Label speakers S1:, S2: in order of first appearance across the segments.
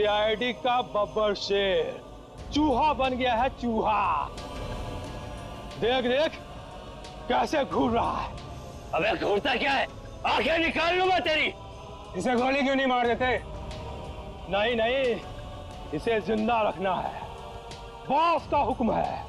S1: CID का बब्बर शेर चूहा बन गया है, चूहा। देख देख कैसे घूर रहा है।
S2: अबे घूरता क्या है? आंखें निकाल लूंगा तेरी।
S1: इसे गोली क्यों नहीं मार देते? नहीं नहीं, इसे जिंदा रखना है, बॉस का हुक्म है।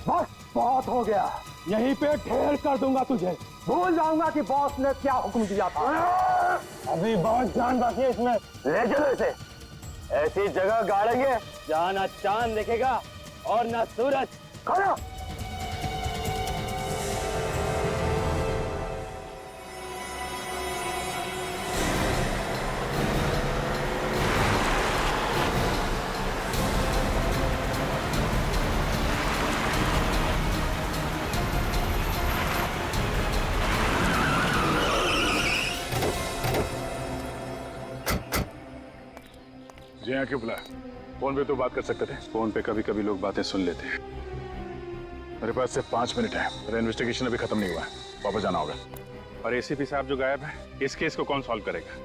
S1: बस बहुत हो गया, यहीं पे ढेर कर दूंगा तुझे। भूल जाऊंगा कि बॉस ने क्या हुक्म दिया था। अभी बहुत जान बाकी है इसमें।
S2: ले चलो इसे, ऐसी जगह गाड़ेंगे जहाँ ना चांद दिखेगा और ना सूरज।
S1: खड़ा।
S3: जी हाँ, क्यों बुलाया? फोन पे तो बात कर सकते थे। फोन पे कभी कभी लोग बातें सुन लेते हैं। मेरे पास सिर्फ 5 मिनट है, मेरा इन्वेस्टिगेशन अभी खत्म नहीं हुआ है, वापस जाना होगा। और एसीपी साहब जो गायब है, इस केस को कौन सॉल्व करेगा?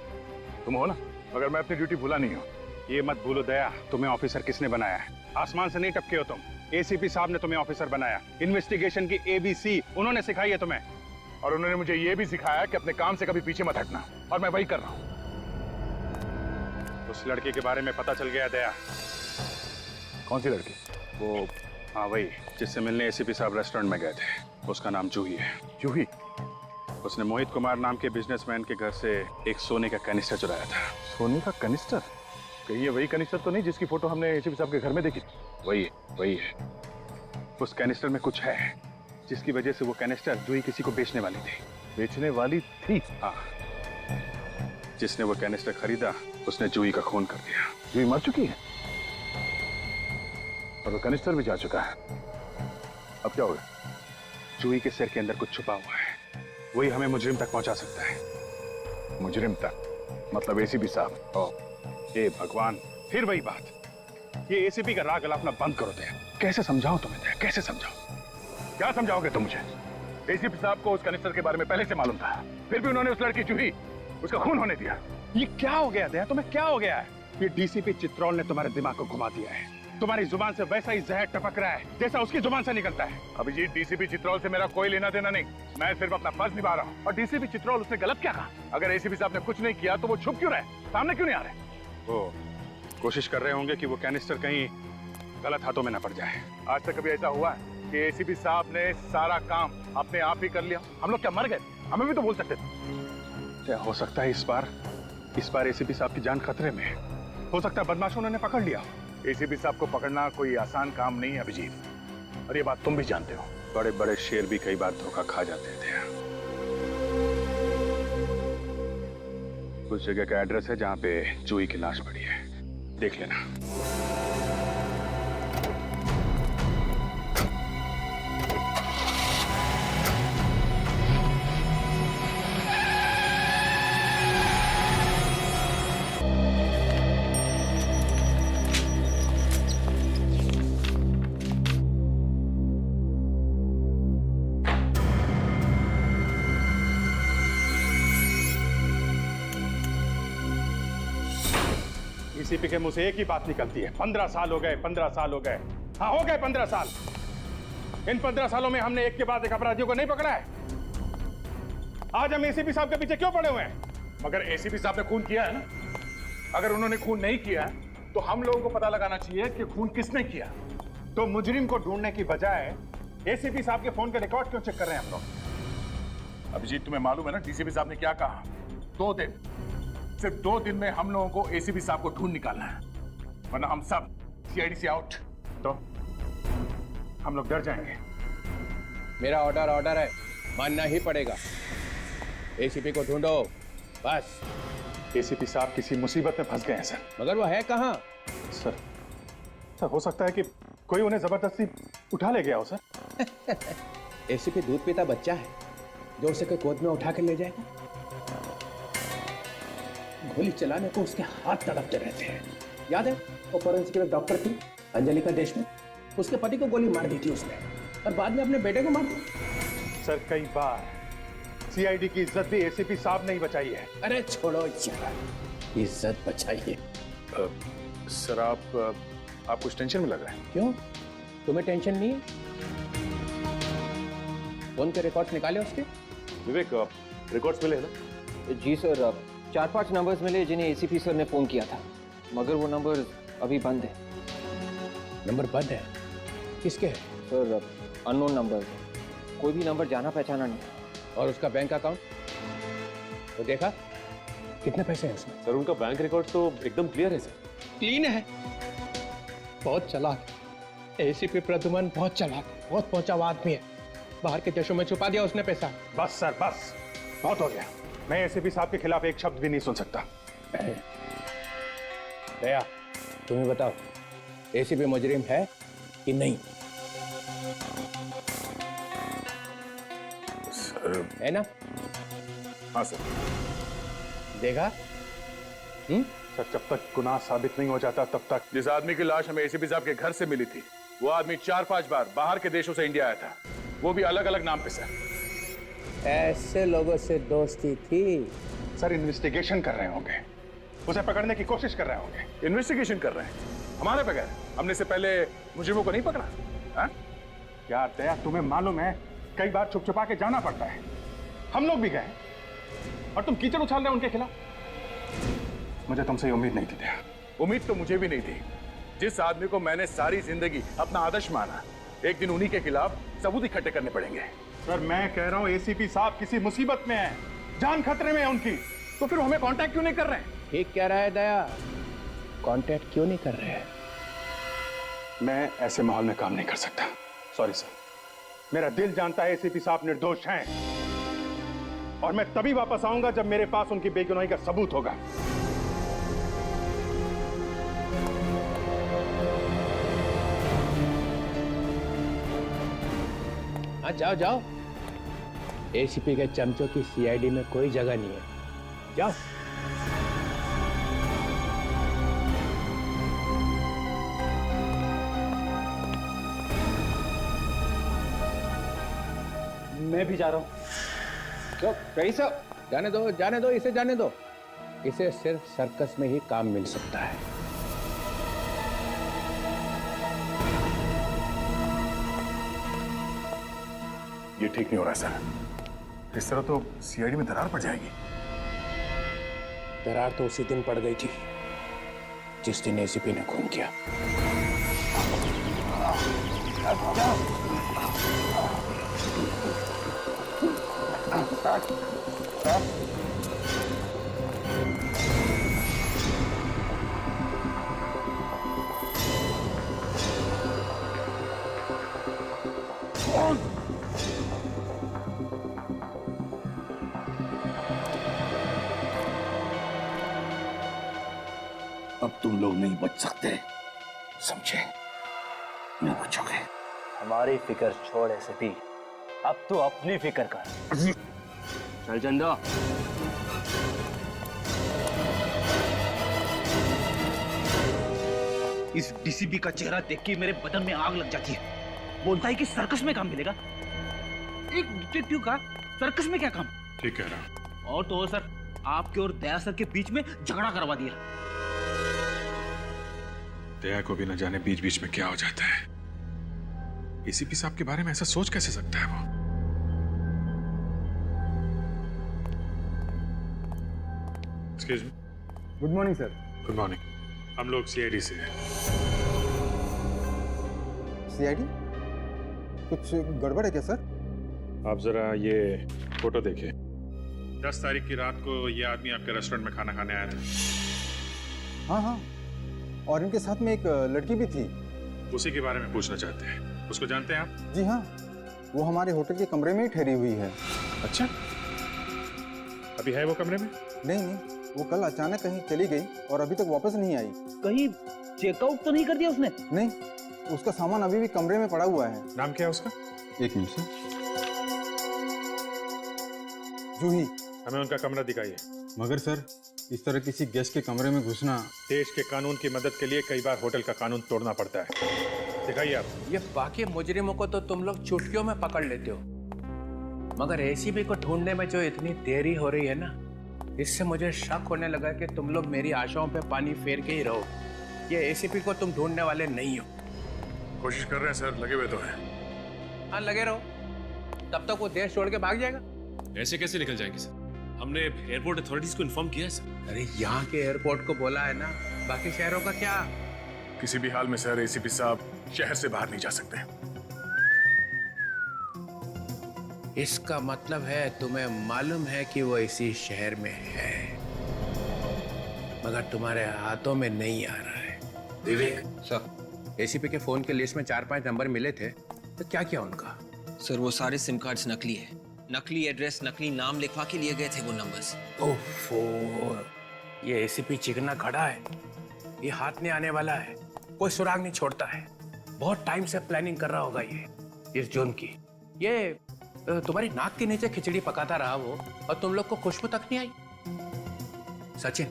S3: तुम हो ना? मगर मैं अपनी ड्यूटी भूला नहीं हूँ। ये मत भूलो दया, तुम्हें ऑफिसर किसने बनाया है? आसमान से नहीं टपके हो तुम। एसीपी साहब ने तुम्हें ऑफिसर बनाया। इन्वेस्टिगेशन की ABC उन्होंने सिखाई है तुम्हें। और उन्होंने मुझे ये भी सिखाया कि अपने काम से कभी पीछे मत हटना, और मैं वही कर रहा हूँ। उस लड़के के बारे में पता चल गया दया। कौन सी लड़की? वो हाँ वही, जिससे मिलने एसीपी साहब रेस्टोरेंट में गए थे। उसका नाम जूही है। जूही? उसने मोहित कुमार नाम के बिजनेसमैन के घर से एक सोने का कैनिस्टर चुराया था। सोने का कैनिस्टर? कहीं ये वही कैनिस्टर तो नहीं जिसकी फोटो हमने एसीपी साहब के घर में देखी? वही है, वही है। उस कैनिस्टर में कुछ है जिसकी वजह से वो कैनिस्टर जूही किसी को बेचने वाली थी। बेचने वाली थी? हाँ। जिसने वो कैनिस्टर खरीदा उसने जूही का खून कर दिया। जूही मर चुकी है और वो कैनिस्टर भी जा चुका है। अब क्या होगा? जूही के सिर के अंदर कुछ छुपा हुआ है, वही हमें मुजरिम तक पहुंचा सकता है। मुजरिम तक? मतलब एसीपी साहब? ओह हे भगवान, फिर वही बात। ये एसीपी का राग अलापना बंद करो दया। कैसे समझाऊं तुम्हें दया, कैसे समझाऊं? क्या समझाओगे तुम मुझे? एसीपी साहब को उस कैनिस्टर के बारे में पहले से मालूम था, फिर भी उन्होंने उस लड़की जूही उसका खून होने दिया। ये क्या हो गया दया, तुम्हें क्या हो गया है? ये डीसीपी चित्रोल ने तुम्हारे दिमाग को घुमा दिया है। तुम्हारी जुबान से वैसा ही जहर टपक रहा है जैसा उसकी जुबान से निकलता है। अभिजीत, डीसीपी चित्रोल से मेरा कोई लेना देना नहीं, मैं सिर्फ अपना फर्ज निभा रहा हूँ। और डीसीपी चित्रोल उसने गलत क्या कहा? अगर एसीपी साहब ने कुछ नहीं किया तो वो छुप क्यों रहे, सामने क्यों नहीं आ रहे? वो कोशिश कर रहे होंगे कि वो कैनिस्टर कहीं गलत हाथों में न पड़ जाए। आज तक कभी ऐसा हुआ है कि एसीपी साहब ने सारा काम अपने आप ही कर लिया? हम लोग क्या मर गए? हमें भी तो बोल सकते थे। क्या हो सकता है इस बार एसीपी साहब की जान खतरे में है। हो सकता है बदमाशों ने पकड़ लिया। एसीपी साहब को पकड़ना कोई आसान काम नहीं है अभिजीत, और ये बात तुम भी जानते हो। बड़े बड़े शेर भी कई बार धोखा खा जाते थे। उस जगह का एड्रेस है जहां पे जूही की लाश पड़ी है, देख लेना। एसीपी के मुंह से एक ही बात निकलती है, 15 साल हो गए, 15 साल हो गए। हाँ हो गए 15 साल। इन 15 सालों में हमने एक के बाद एक अपराधियों को नहीं पकड़ा है। आज हम एसीपी साहब के पीछे क्यों पड़े हुए हैं? मगर एसीपी साहब ने खून किया है ना। अगर उन्होंने खून नहीं किया तो हम लोगों को पता लगाना चाहिए कि खून किसने किया। तो मुजरिम को ढूंढने की बजाय एसीपी साहब के फोन के रिकॉर्ड क्यों चेक कर रहे हैं हम लोग? अभिजीत, तुम्हें मालूम है ना डीसीपी साहब ने क्या कहा? 2 दिन, सिर्फ 2 दिन में हम लोगों को एसीपी साहब को ढूंढ निकालना है, वरना हम सब सीआईडी से आउट। तो हम लोग डर जाएंगे।
S4: मेरा ऑर्डर है, मानना ही पड़ेगा। एसीपी को ढूंढो बस।
S3: एसीपी साहब किसी मुसीबत में फंस गए हैं सर।
S4: मगर वो है कहाँ?
S3: सर हो सकता है कि कोई उन्हें जबरदस्ती उठा ले गया हो सर।
S4: एसीपी दूध पीता बच्चा है, जोर से कोई गोद में उठा के ले जाएगा? गोली चलाने को उसके हाथ तड़पते रहते हैं। याद है वो फॉरेंसिक डॉक्टर थी अंजलिका देशमुख, उसके पति को गोली मार दी थी उसने, और बाद में अपने बेटे को मार दिया।
S3: सर कई बार सीआईडी की इज्जत भी एसीपी साहब ने ही बचाई है।
S4: अरे छोड़ो यार, इज्जत बचाइए।
S3: सर आप कुछ टेंशन में लग रहे हैं।
S4: क्यों, तुम्हें टेंशन नहीं है? फोन के रिकॉर्ड्स निकाले उसके?
S5: विवेक, रिकॉर्ड्स मिले हैं ना?
S6: जी सर, 4-5 नंबर्स मिले जिन्हें एसीपी सर ने फोन किया था, मगर वो नंबर अभी बंद है।
S4: नंबर बंद है? किसके है?
S6: सर अननोन नंबर, कोई भी नंबर जाना पहचाना नहीं।
S4: और उसका बैंक अकाउंट तो देखा? कितने पैसे हैं उसमें?
S5: सर उनका बैंक रिकॉर्ड तो एकदम क्लियर है सर।
S4: क्लीन है। बहुत चालाक एसीपी प्रद्युमन, बहुत चालाक, बहुत पहुंचा हुआ आदमी है। बाहर के देशों में छुपा दिया उसने पैसा।
S3: बस सर बस, बहुत हो गया। मैं एसीपी साहब के खिलाफ एक शब्द भी नहीं सुन सकता।
S4: दया, तुम्हें बताओ एसीपी मुजरिम है कि नहीं?
S3: सर
S4: है ना?
S3: हाँ सर।
S4: देखा?
S3: सर जब तक गुनाह साबित नहीं हो जाता तब तक। जिस आदमी की लाश हमें एसीपी साहब के घर से मिली थी, वो आदमी 4-5 बार बाहर के देशों से इंडिया आया था, वो भी अलग अलग नाम पे सर।
S4: ऐसे लोगों से दोस्ती थी?
S3: सर इन्वेस्टिगेशन कर रहे होंगे, उसे पकड़ने की कोशिश कर रहे होंगे। इन्वेस्टिगेशन कर रहे हैं हमारे बगैर? हमने से पहले मुजरिमों को नहीं पकड़ा? हाँ? यार दया, तुम्हें मालूम है कई बार छुप छुपा के जाना पड़ता है। हम लोग भी गए और तुम कीचड़ उछाल रहे हो उनके खिलाफ। मुझे तुमसे उम्मीद नहीं थी दया। उम्मीद तो मुझे भी नहीं थी। जिस आदमी को मैंने सारी जिंदगी अपना आदर्श माना, एक दिन उन्हीं के खिलाफ सबूत इकट्ठे करने पड़ेंगे। सर मैं कह रहा हूं एसीपी साहब किसी मुसीबत में है, जान खतरे में है उनकी, तो फिर हमें कांटेक्ट क्यों नहीं कर रहे हैं?
S4: ठीक कह रहा है दया, कांटेक्ट क्यों नहीं कर रहे हैं?
S3: मैं ऐसे माहौल में काम नहीं कर सकता। सॉरी सर, मेरा दिल जानता है एसीपी साहब निर्दोष हैं, और मैं तभी वापस आऊंगा जब मेरे पास उनकी बेगुनाही का सबूत होगा।
S4: हाँ जाओ जाओ, एसीपी के चमचों की सीआईडी में कोई जगह नहीं है, जाओ।
S6: मैं भी जा रहा हूँ।
S4: तो कहीं से जाने दो, जाने दो, इसे जाने दो। इसे सिर्फ सर्कस में ही काम मिल सकता है।
S3: ये ठीक नहीं हो रहा सर, इस तरह तो सीआईडी में दरार पड़ जाएगी।
S4: दरार तो उसी दिन पड़ गई थी जिस दिन एसीपी ने खून किया।
S7: अब तुम लोग नहीं बच सकते, समझे? नहीं बचोगे।
S2: हमारी फिक्र छोड़ एसीपी, अब तो अपनी फिक्र कर। चल चंदा।
S7: इस डीसीपी का चेहरा देख के मेरे बदन में आग लग जाती है। बोलता है कि सर्कस में काम मिलेगा। एक डिटेक्टिव का सर्कस में क्या काम?
S3: ठीक कह रहा।
S7: और तो और सर, आपके और दया सर के बीच में झगड़ा करवा दिया।
S3: दया को भी न जाने बीच बीच में क्या हो जाता है। एसीपी साहब के बारे में ऐसा सोच कैसे सकता है वो? Excuse me.
S1: Good morning sir.
S3: Good morning. हम लोग सीआईडी से हैं।
S8: सीआईडी? कुछ गड़बड़ है क्या सर?
S3: आप जरा ये फोटो देखिए। 10 तारीख की रात को ये आदमी आपके रेस्टोरेंट में खाना खाने आया था।
S8: हाँ हाँ, और इनके साथ में एक लड़की भी थी।
S3: उसी के बारे में पूछना चाहते हैं। उसको जानते हैं आप?
S8: जी हाँ, वो हमारे होटल के कमरे में ही ठहरी हुई है।
S3: अच्छा, अभी है वो कमरे में?
S8: नहीं, वो कल अचानक कहीं चली गई और अभी तक वापस नहीं आई।
S7: कहीं चेकआउट तो नहीं कर दिया उसने?
S8: नहीं, उसका सामान अभी भी कमरे में पड़ा हुआ है।
S3: नाम क्या है उसका?
S8: एक मिनट सर। जूही।
S3: हमें उनका कमरा दिखाइए।
S8: मगर सर, इस तरह किसी गेस्ट के कमरे में घुसना।
S3: देश के कानून की मदद के लिए कई बार होटल का कानून तोड़ना पड़ता है। दिखाइए आप।
S4: ये बाकी मुजरिमों को तो तुम लोग चुटकियों में पकड़ लेते हो, मगर एसीपी को ढूंढने में जो इतनी देरी हो रही है ना, इससे मुझे शक होने लगा कि तुम लोग मेरी आशाओं पे पानी फेर के ही रहो। ये एसीपी को तुम ढूंढने वाले नहीं हो।
S3: कोशिश कर रहे हैं सर, लगे हुए तो हैं।
S4: हाँ, लगे रहो, तब तक वो देश छोड़ के भाग जाएगा।
S5: ऐसे कैसे निकल जाएंगे सर? हमने एयरपोर्ट अथॉरिटीज को इन्फॉर्म किया है सर।
S4: अरे यहाँ के एयरपोर्ट को बोला है ना, बाकी शहरों का क्या?
S3: किसी भी हाल में सर एसीपी साहब शहर से बाहर नहीं जा सकते।
S4: इसका मतलब है तुम्हें मालूम है कि वो इसी शहर में है, मगर तुम्हारे हाथों में नहीं आ रहा है। विवेक सर, एसीपी के फोन के लिस्ट में 4-5 नंबर मिले थे, तो क्या किया उनका?
S6: सर वो सारे सिम कार्ड्स नकली है, नकली एड्रेस, नकली नाम लिखवा के लिए गए थे वो नंबर्स।
S4: ओफो, ये एसीपी चिकना खड़ा है, ये हाथ नहीं आने वाला है, कोई सुराग नहीं छोड़ता है। बहुत टाइम से प्लानिंग कर रहा होगा ये इस जून की। ये तुम्हारी नाक के नीचे खिचड़ी पकाता रहा वो, और तुम लोग को खुशबू तक नहीं आई। सचिन,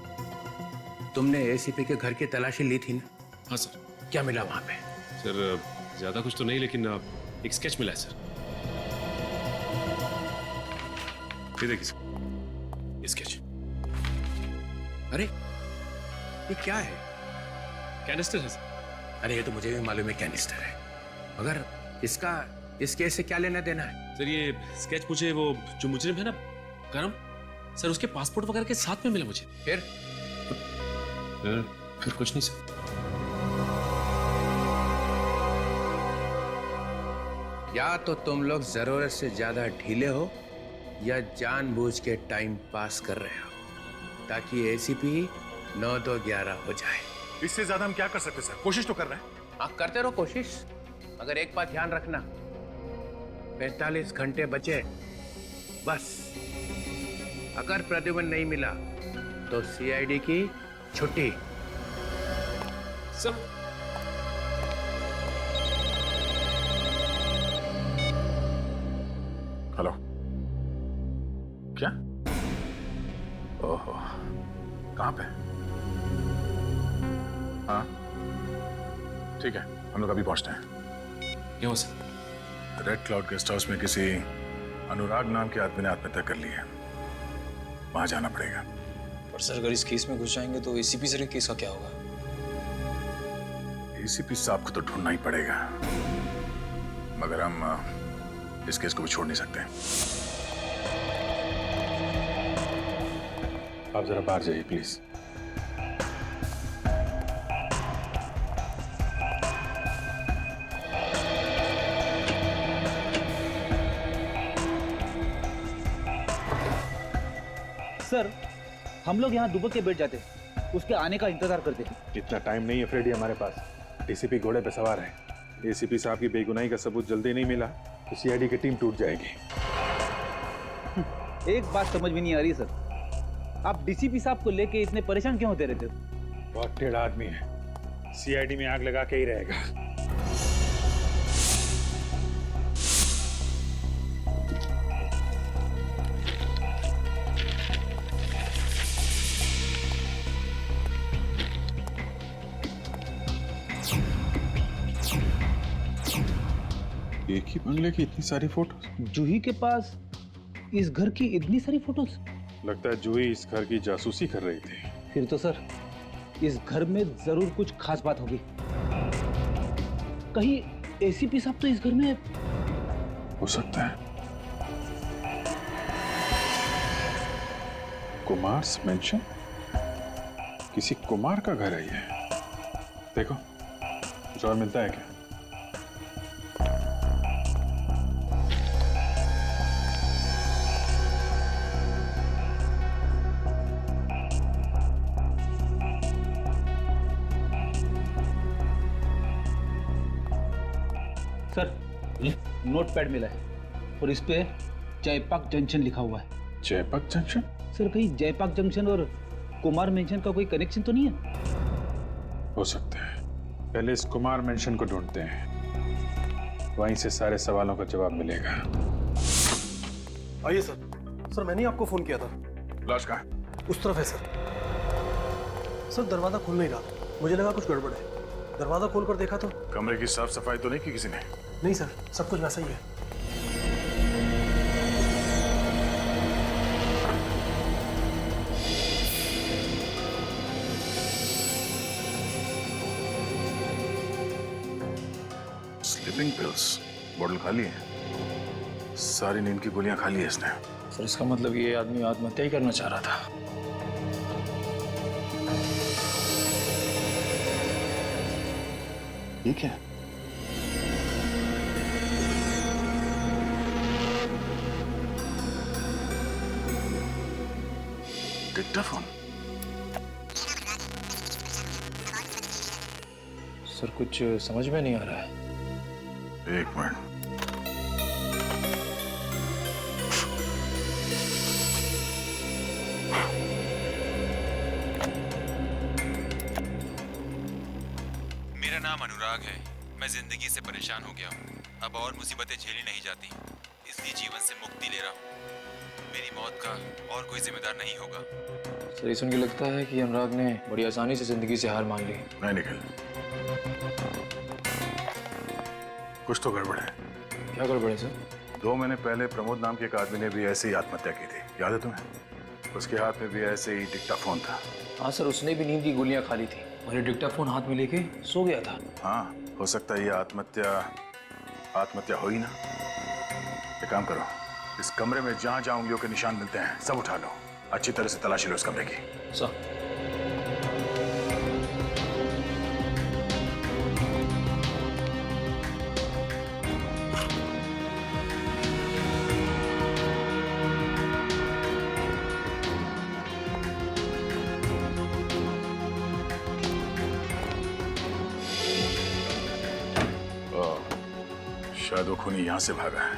S4: तुमने एसीपी के घर की तलाशी ली थी ना?
S5: हाँ सर।
S4: क्या मिला वहां पे?
S5: सर ज्यादा कुछ तो नहीं, लेकिन एक स्केच मिला है सर। ये देखिए सर, स्केच।
S4: अरे ये क्या है?
S5: कैनिस्टर है सर।
S4: अरे ये तो मुझे भी मालूम है कैनिस्टर है, मगर इसका इस केस से क्या लेना देना है?
S5: सर ये स्केच मुझे वो जो मुजरिम है ना करम सर, उसके पासपोर्ट वगैरह के साथ में मिला मुझे।
S4: फिर
S5: कुछ नहीं सर।
S4: या तो तुम लोग जरूरत से ज्यादा ढीले हो, या जानबूझ के टाइम पास कर रहे हो, ताकि एसीपी 9 तो 11 हो जाए।
S3: इससे ज्यादा हम क्या कर सकते सर? कोशिश तो कर रहे हैं।
S4: हाँ, करते रहो कोशिश, मगर एक बात ध्यान रखना, 45 घंटे बचे बस। अगर प्रद्युम्न नहीं मिला तो सीआईडी की छुट्टी।
S5: सर
S3: हेलो, क्या? ओहो, कहाँ पे? हाँ ठीक है, हम लोग अभी पहुंचते हैं।
S5: क्या हो sir?
S3: Red cloud guest house में किसी अनुराग नाम के आदमी ने आत्महत्या कर ली है, वहां जाना पड़ेगा।
S9: पर सर अगर इस केस में घुस जाएंगे तो एसीपी सर के केस का क्या होगा?
S3: एसीपी साहब को तो ढूंढना ही पड़ेगा, मगर हम इस केस को भी छोड़ नहीं सकते। आप जरा बाहर जाइए प्लीज।
S7: सर हम लोग यहाँ दुबक के बैठ जाते, उसके आने का इंतजार करते थे।
S3: इतना टाइम नहीं है फ्रेडी हमारे पास। डीसीपी घोड़े पे सवार है। एसीपी साहब की बेगुनाही का सबूत जल्दी नहीं मिला तो सीआईडी की टीम टूट जाएगी।
S7: एक बात समझ में नहीं आ रही सर, आप डीसीपी साहब को लेके इतने परेशान क्यों होते रहते?
S3: बहुत टेढ़ा आदमी है, सीआईडी में आग लगा के ही रहेगा। एक ही बंगले की इतनी सारी फोटो?
S7: जूही के पास इस घर की इतनी सारी फोटोज?
S3: लगता है जूही इस घर की जासूसी कर रही थी।
S7: फिर तो सर इस घर में जरूर कुछ खास बात होगी। कहीं एसीपी साहब तो इस घर में?
S3: हो सकता है। कुमार मेंशन, किसी कुमार का घर है ये। देखो कुछ और मिलता है क्या?
S7: सर नोट पैड मिला है और इस पे जयपाक जंक्शन लिखा हुआ है।
S3: जयपाक जंक्शन?
S7: सर कहीं जयपाक जंक्शन और कुमार मेंशन का कोई कनेक्शन तो नहीं है?
S3: हो सकता है। पहले इस कुमार मेंशन को ढूंढते हैं, वहीं से सारे सवालों का जवाब मिलेगा।
S1: आइए सर। सर मैंने ही आपको फोन किया था।
S3: लाश कहाँ है?
S1: उस तरफ है सर। सर दरवाजा खुल नहीं रहा, मुझे लगा कुछ गड़बड़ है। दरवाजा खोलकर देखा तो
S3: कमरे की साफ सफाई तो नहीं की किसी ने?
S1: नहीं सर, सब कुछ वैसा ही है।
S3: स्लीपिंग पिल्स बोतल खाली है, सारी नींद की गोलियां खा ली है इसने।
S9: सर इसका मतलब ये आदमी आत्महत्या ही करना चाह रहा था।
S3: ठीक है। डिक्टाफोन?
S9: सर कुछ समझ में नहीं आ रहा है।
S3: एक मिनट।
S10: मेरा नाम अनुराग है। मैं जिंदगी से परेशान हो गया हूँ। अब और मुसीबतें झेली नहीं जाती, इसलिए जीवन से मुक्ति ले रहा हूँ। मेरी मौत का और कोई जिम्मेदार नहीं होगा।
S9: सर ये सुन के लगता है कि अनुराग ने बड़ी आसानी से जिंदगी से हार मान ली।
S3: नहीं निकल, कुछ तो गड़बड़ है।
S9: क्या गड़बड़ है सर?
S3: 2 महीने पहले प्रमोद नाम के एक आदमी ने भी ऐसे ही आत्महत्या की थी, याद है तुम्हें? उसके हाथ में भी ऐसे ही डिक्टाफोन था।
S9: हाँ सर, उसने भी नींद की गोलियां खा ली थी और ये डिक्टाफोन हाथ में लेके सो गया था।
S3: हाँ, हो सकता है ये आत्महत्या हो ही ना। एक काम करो, इस कमरे में जहां जहां उंगलियों के निशान मिलते हैं सब उठा लो, अच्छी तरह से तलाशी लो इस कमरे की।
S9: सर
S3: शायद वो खूनी यहां से भागा है।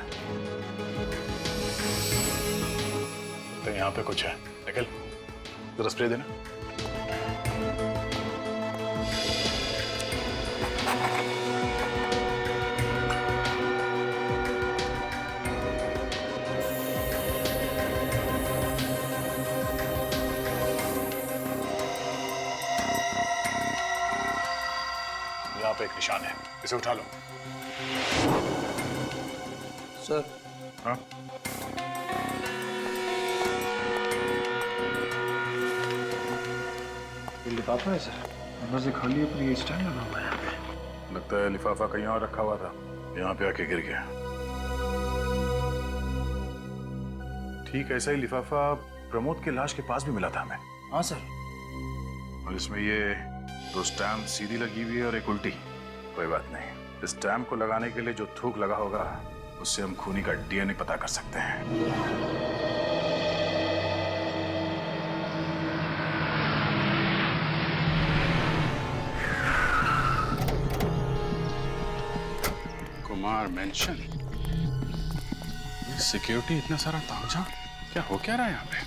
S3: तो यहाँ पे कुछ है, निकल, जरा स्प्रे देना। यहाँ पे एक निशान है, इसे उठा लो।
S9: सर।
S3: हाँ?
S9: ये लिफाफा है सर, अंदर से खाली है पर ये स्टैंड लगा हुआ है यहाँ पे।
S3: लगता है लिफाफा कहीं और रखा हुआ था, यहाँ पे आके गिर गया। ठीक ऐसा ही लिफाफा प्रमोद की लाश के पास भी मिला था हमें।
S9: हाँ सर।
S3: और इसमें ये 2 स्टैम्प सीधी लगी हुई है और एक उल्टी। कोई बात नहीं, इस स्टैम्प को लगाने के लिए जो थूक लगा होगा उससे हम खूनी का डीएनए पता कर सकते हैं। कुमार मेंशन, सिक्योरिटी इतना सारा तामझाम, क्या हो क्या रहा है यहाँ पे?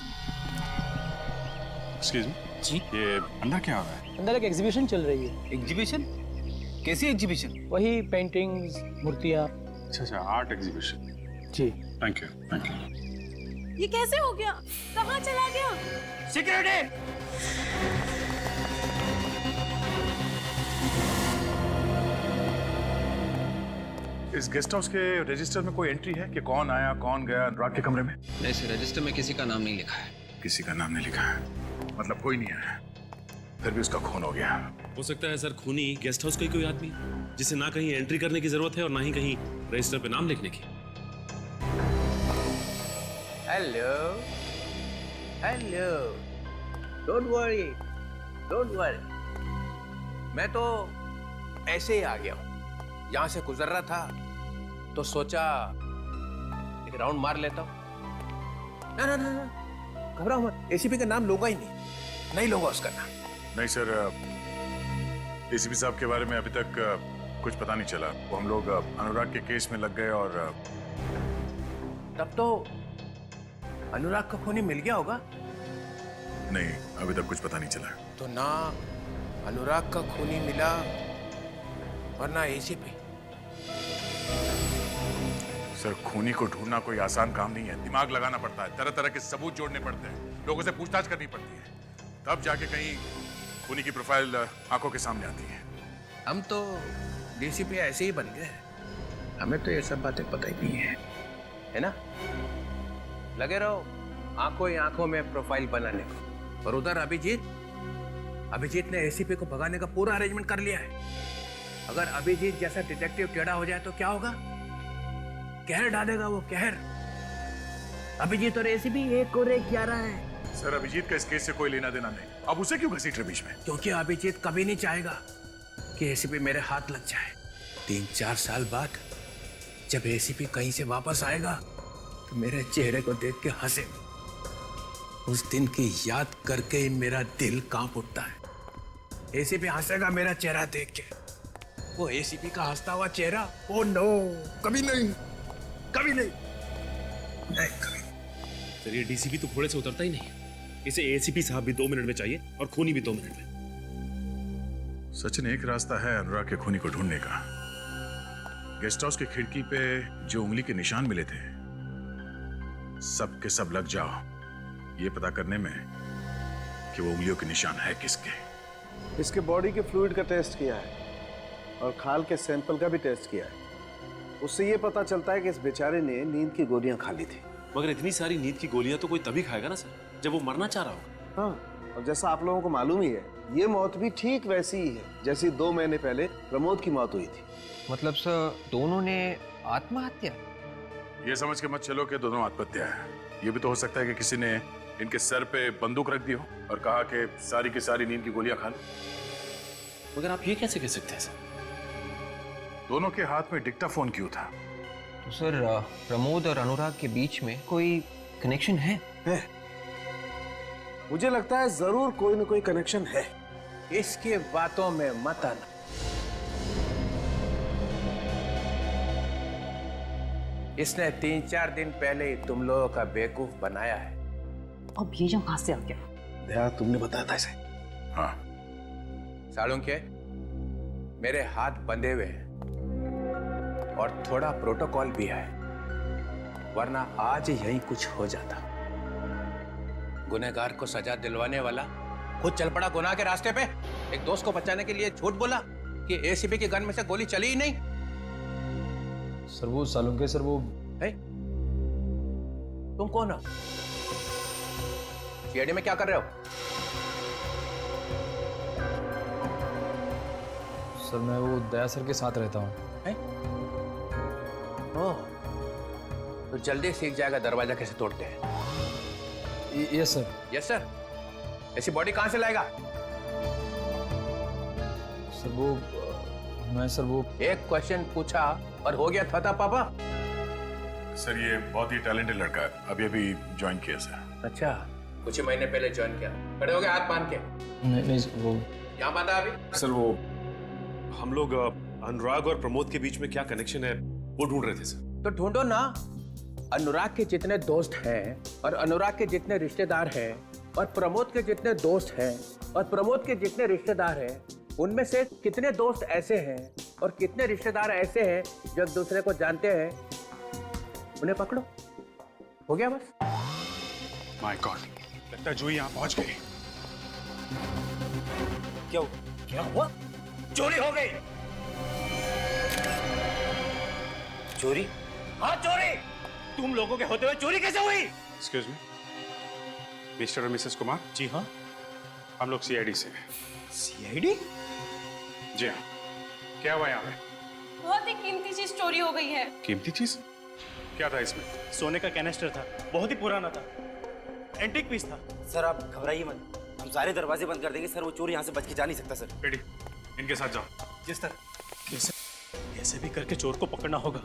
S3: एक्सक्यूज मी
S5: जी,
S3: ये अंदर क्या हो रहा है?
S11: अंदर एक एग्जीबिशन चल रही है।
S7: एग्जीबिशन? कैसी एग्जीबिशन?
S11: वही पेंटिंग्स, मूर्तियाँ।
S3: अच्छा, आर्ट एग्जीबिशन।
S11: जी।
S3: Thank you, thank you.
S12: ये कैसे हो गया? कहाँ चला गया?
S7: सिक्योरिटी!
S3: इस गेस्ट हाउस के रजिस्टर में कोई एंट्री है कि कौन आया कौन गया अनुराग के कमरे में?
S9: नहीं सर, रजिस्टर में किसी का नाम नहीं लिखा है।
S3: किसी का नाम नहीं लिखा है, मतलब कोई नहीं आया, फिर भी उसका खून हो गया।
S5: हो सकता है सर खूनी गेस्ट हाउस का ही कोई आदमी, जिसे ना कहीं एंट्री करने की जरूरत है और ना ही कहीं रजिस्टर पे नाम लिखने की।
S11: हेलो, हेलो, डोंट वरी,
S4: मैं तो ऐसे ही आ गया हूं। यहां से गुजर रहा था तो सोचा एक राउंड मार लेता हूं। ना ना ना ना, घबराओ मत, एसीपी का नाम लूंगा ही नहीं लूंगा उसका नाम।
S3: नहीं सर, एसीपी साहब के बारे में अभी तक कुछ पता नहीं चला। वो हम लोग अनुराग के केस में लग गए और
S4: तब तो अनुराग का खूनी मिल गया होगा।
S3: नहीं, अभी तक कुछ पता नहीं चला।
S4: तो ना अनुराग का खूनी मिला और ना एसीपी।
S3: सर, खूनी को ढूंढना कोई आसान काम नहीं है। दिमाग लगाना पड़ता है, तरह तरह के सबूत जोड़ने पड़ते हैं, लोगों से पूछताछ करनी पड़ती है, तब जाके कहीं खूनी की प्रोफाइल आंखों के सामने आती है।
S4: हम तो डीसीपी ऐसे ही बन गए, हमें तो ये सब बातें पता ही नहीं है ना? लगे रहो आंखों ही आंखों में प्रोफाइल बनाने को। और उधर अभिजीत ने एसीपी को भगाने का पूरा अरेंजमेंट कर लिया है। अगर अभिजीत जैसा डिटेक्टिव टेढ़ा हो जाए तो क्या होगा? कहर डालेगा वो, कहर। अभिजीत और एसीपी 1 और 1 11 है।
S3: सर, अभिजीत का इस केस से कोई लेना देना नहीं। अब उसे क्यों घसीट रहे बीच में?
S4: क्योंकि अभिजीत कभी नहीं चाहेगा कि एसीपी मेरे हाथ लग जाए। 3-4 साल बाद जब एसीपी कहीं से वापस आएगा तो मेरे चेहरे को देख के हंसे। उस दिन की याद करके ही मेरा दिल कांप उठता है। एसीपी हंसेगा मेरा चेहरा देख के। वो एसीपी का हंसता हुआ चेहरा, ओ नो, कभी नहीं, कभी नहीं, नहीं कभी।
S5: सर, ये डीसीपी तो घोड़े से उतरता ही नहीं। इसे एसीपी साहब भी 2 मिनट में चाहिए और खूनी भी 2 मिनट में।
S3: सचिन, एक रास्ता है अनुराग के खूनी को ढूंढने का। गेस्ट हाउस की खिड़की पे जो उंगली के निशान मिले थे, सब के सब लग जाओ ये पता करने में कि वो उंगलियों के निशान है किसके।
S13: इसके बॉडी के फ्लूइड का टेस्ट किया है और खाल के सैंपल का भी टेस्ट किया है। उससे ये पता चलता है कि इस बेचारे ने नींद की गोलियां खा ली थी।
S5: मगर इतनी सारी नींद की गोलियां तो कोई तभी खाएगा ना सर, जब वो मरना चाह रहा होगा।
S13: हाँ, और जैसा आप लोगों को मालूम ही है, ये मौत भी ठीक वैसी ही है जैसी 2 महीने पहले प्रमोद की मौत हुई थी।
S6: मतलब सर, दोनों ने आत्महत्या?
S3: ये समझ के मत चलो कि दोनों आत्महत्या है। ये भी तो हो सकता है कि किसी ने इनके सर पे बंदूक रख दी हो और कहा कि सारी की सारी नींद की गोलियां खा लो।
S5: मगर आप ये कैसे कह सकते हैं सर?
S3: दोनों के हाथ में डिक्टाफोन क्यों था?
S6: तो सर, प्रमोद और अनुराग के बीच में कोई कनेक्शन है?
S13: मुझे लगता है जरूर कोई न कोई कनेक्शन है।
S4: इसकी बातों में मत आना। इसने 3-4 दिन पहले ही तुम लोगों का बेवकूफ बनाया है।
S12: अब ये जो कहां से आ गया?
S13: दया, तुमने बताया था इसे?
S3: हाँ।
S4: सालुंके, मेरे हाथ बंधे हुए हैं और थोड़ा प्रोटोकॉल भी है, वरना आज यहीं कुछ हो जाता। गुनहगार को सजा दिलवाने वाला खुद चल पड़ा गुनाह के रास्ते पे। एक दोस्त को बचाने के लिए झूठ बोला कि एसीपी के गन में से गोली चली ही नहीं।
S9: सर, वो सालुंके सर, वो
S4: है? तुम कौन हो? सीआईडी में क्या कर रहे हो?
S9: सर, मैं वो दया सर के साथ रहता हूँ।
S4: ओह, तो जल्दी सीख जाएगा दरवाजा कैसे तोड़ते हैं।
S9: Yes sir.
S4: Yes sir. ऐसी बॉडी कहां से लाएगा?
S9: सर, वो मैं सर, वो
S4: एक क्वेश्चन पूछा और हो गया था पापा।
S3: सर, ये बहुत ही टैलेंटेड लड़का है, अभी ज्वाइन किया सर।
S4: अच्छा, कुछ ही महीने पहले ज्वाइन किया। खड़े हो गए हाथ बांध के?
S9: नहीं वो
S4: यहाँ बांधा अभी?
S5: सर, वो हम लोग अनुराग और प्रमोद के बीच में क्या कनेक्शन है वो ढूंढ रहे थे सर।
S4: तो ढूंढो ना। अनुराग के जितने दोस्त हैं और अनुराग के जितने रिश्तेदार हैं और प्रमोद के जितने दोस्त हैं और प्रमोद के जितने रिश्तेदार हैं, उनमें से कितने दोस्त ऐसे हैं और कितने रिश्तेदार ऐसे हैं जो एक दूसरे को जानते हैं, उन्हें पकड़ो। हो गया बस।
S3: माय गॉड, लगता है जूही यहाँ पहुंच गई।
S2: क्या हुआ? चोरी हो गई। चोरी? हाँ, चोरी। तुम लोगों के होते हुए चोरी कैसे हुई?
S3: एक्सक्यूज मी, मिस्टर और मिसेस कुमार?
S2: जी हाँ।
S3: हम लोग सीआईडी से।
S2: सीआईडी?
S3: जी हाँ। क्या हुआ यहाँ पे?
S12: बहुत ही कीमती चीज चोरी हो गई है।
S3: कीमती चीज? क्या था इसमें?
S1: सोने का कैनिस्टर था, बहुत ही पुराना था, एंटीक पीस था।
S2: सर, आप घबराइए मत, हम सारे दरवाजे बंद कर देंगे सर। वो चोर यहाँ से बच के जा नहीं सकता सर।
S3: रेडी,
S5: इनके साथ जाओ।
S11: जिस तरह कैसे कैसे भी करके चोर को पकड़ना होगा।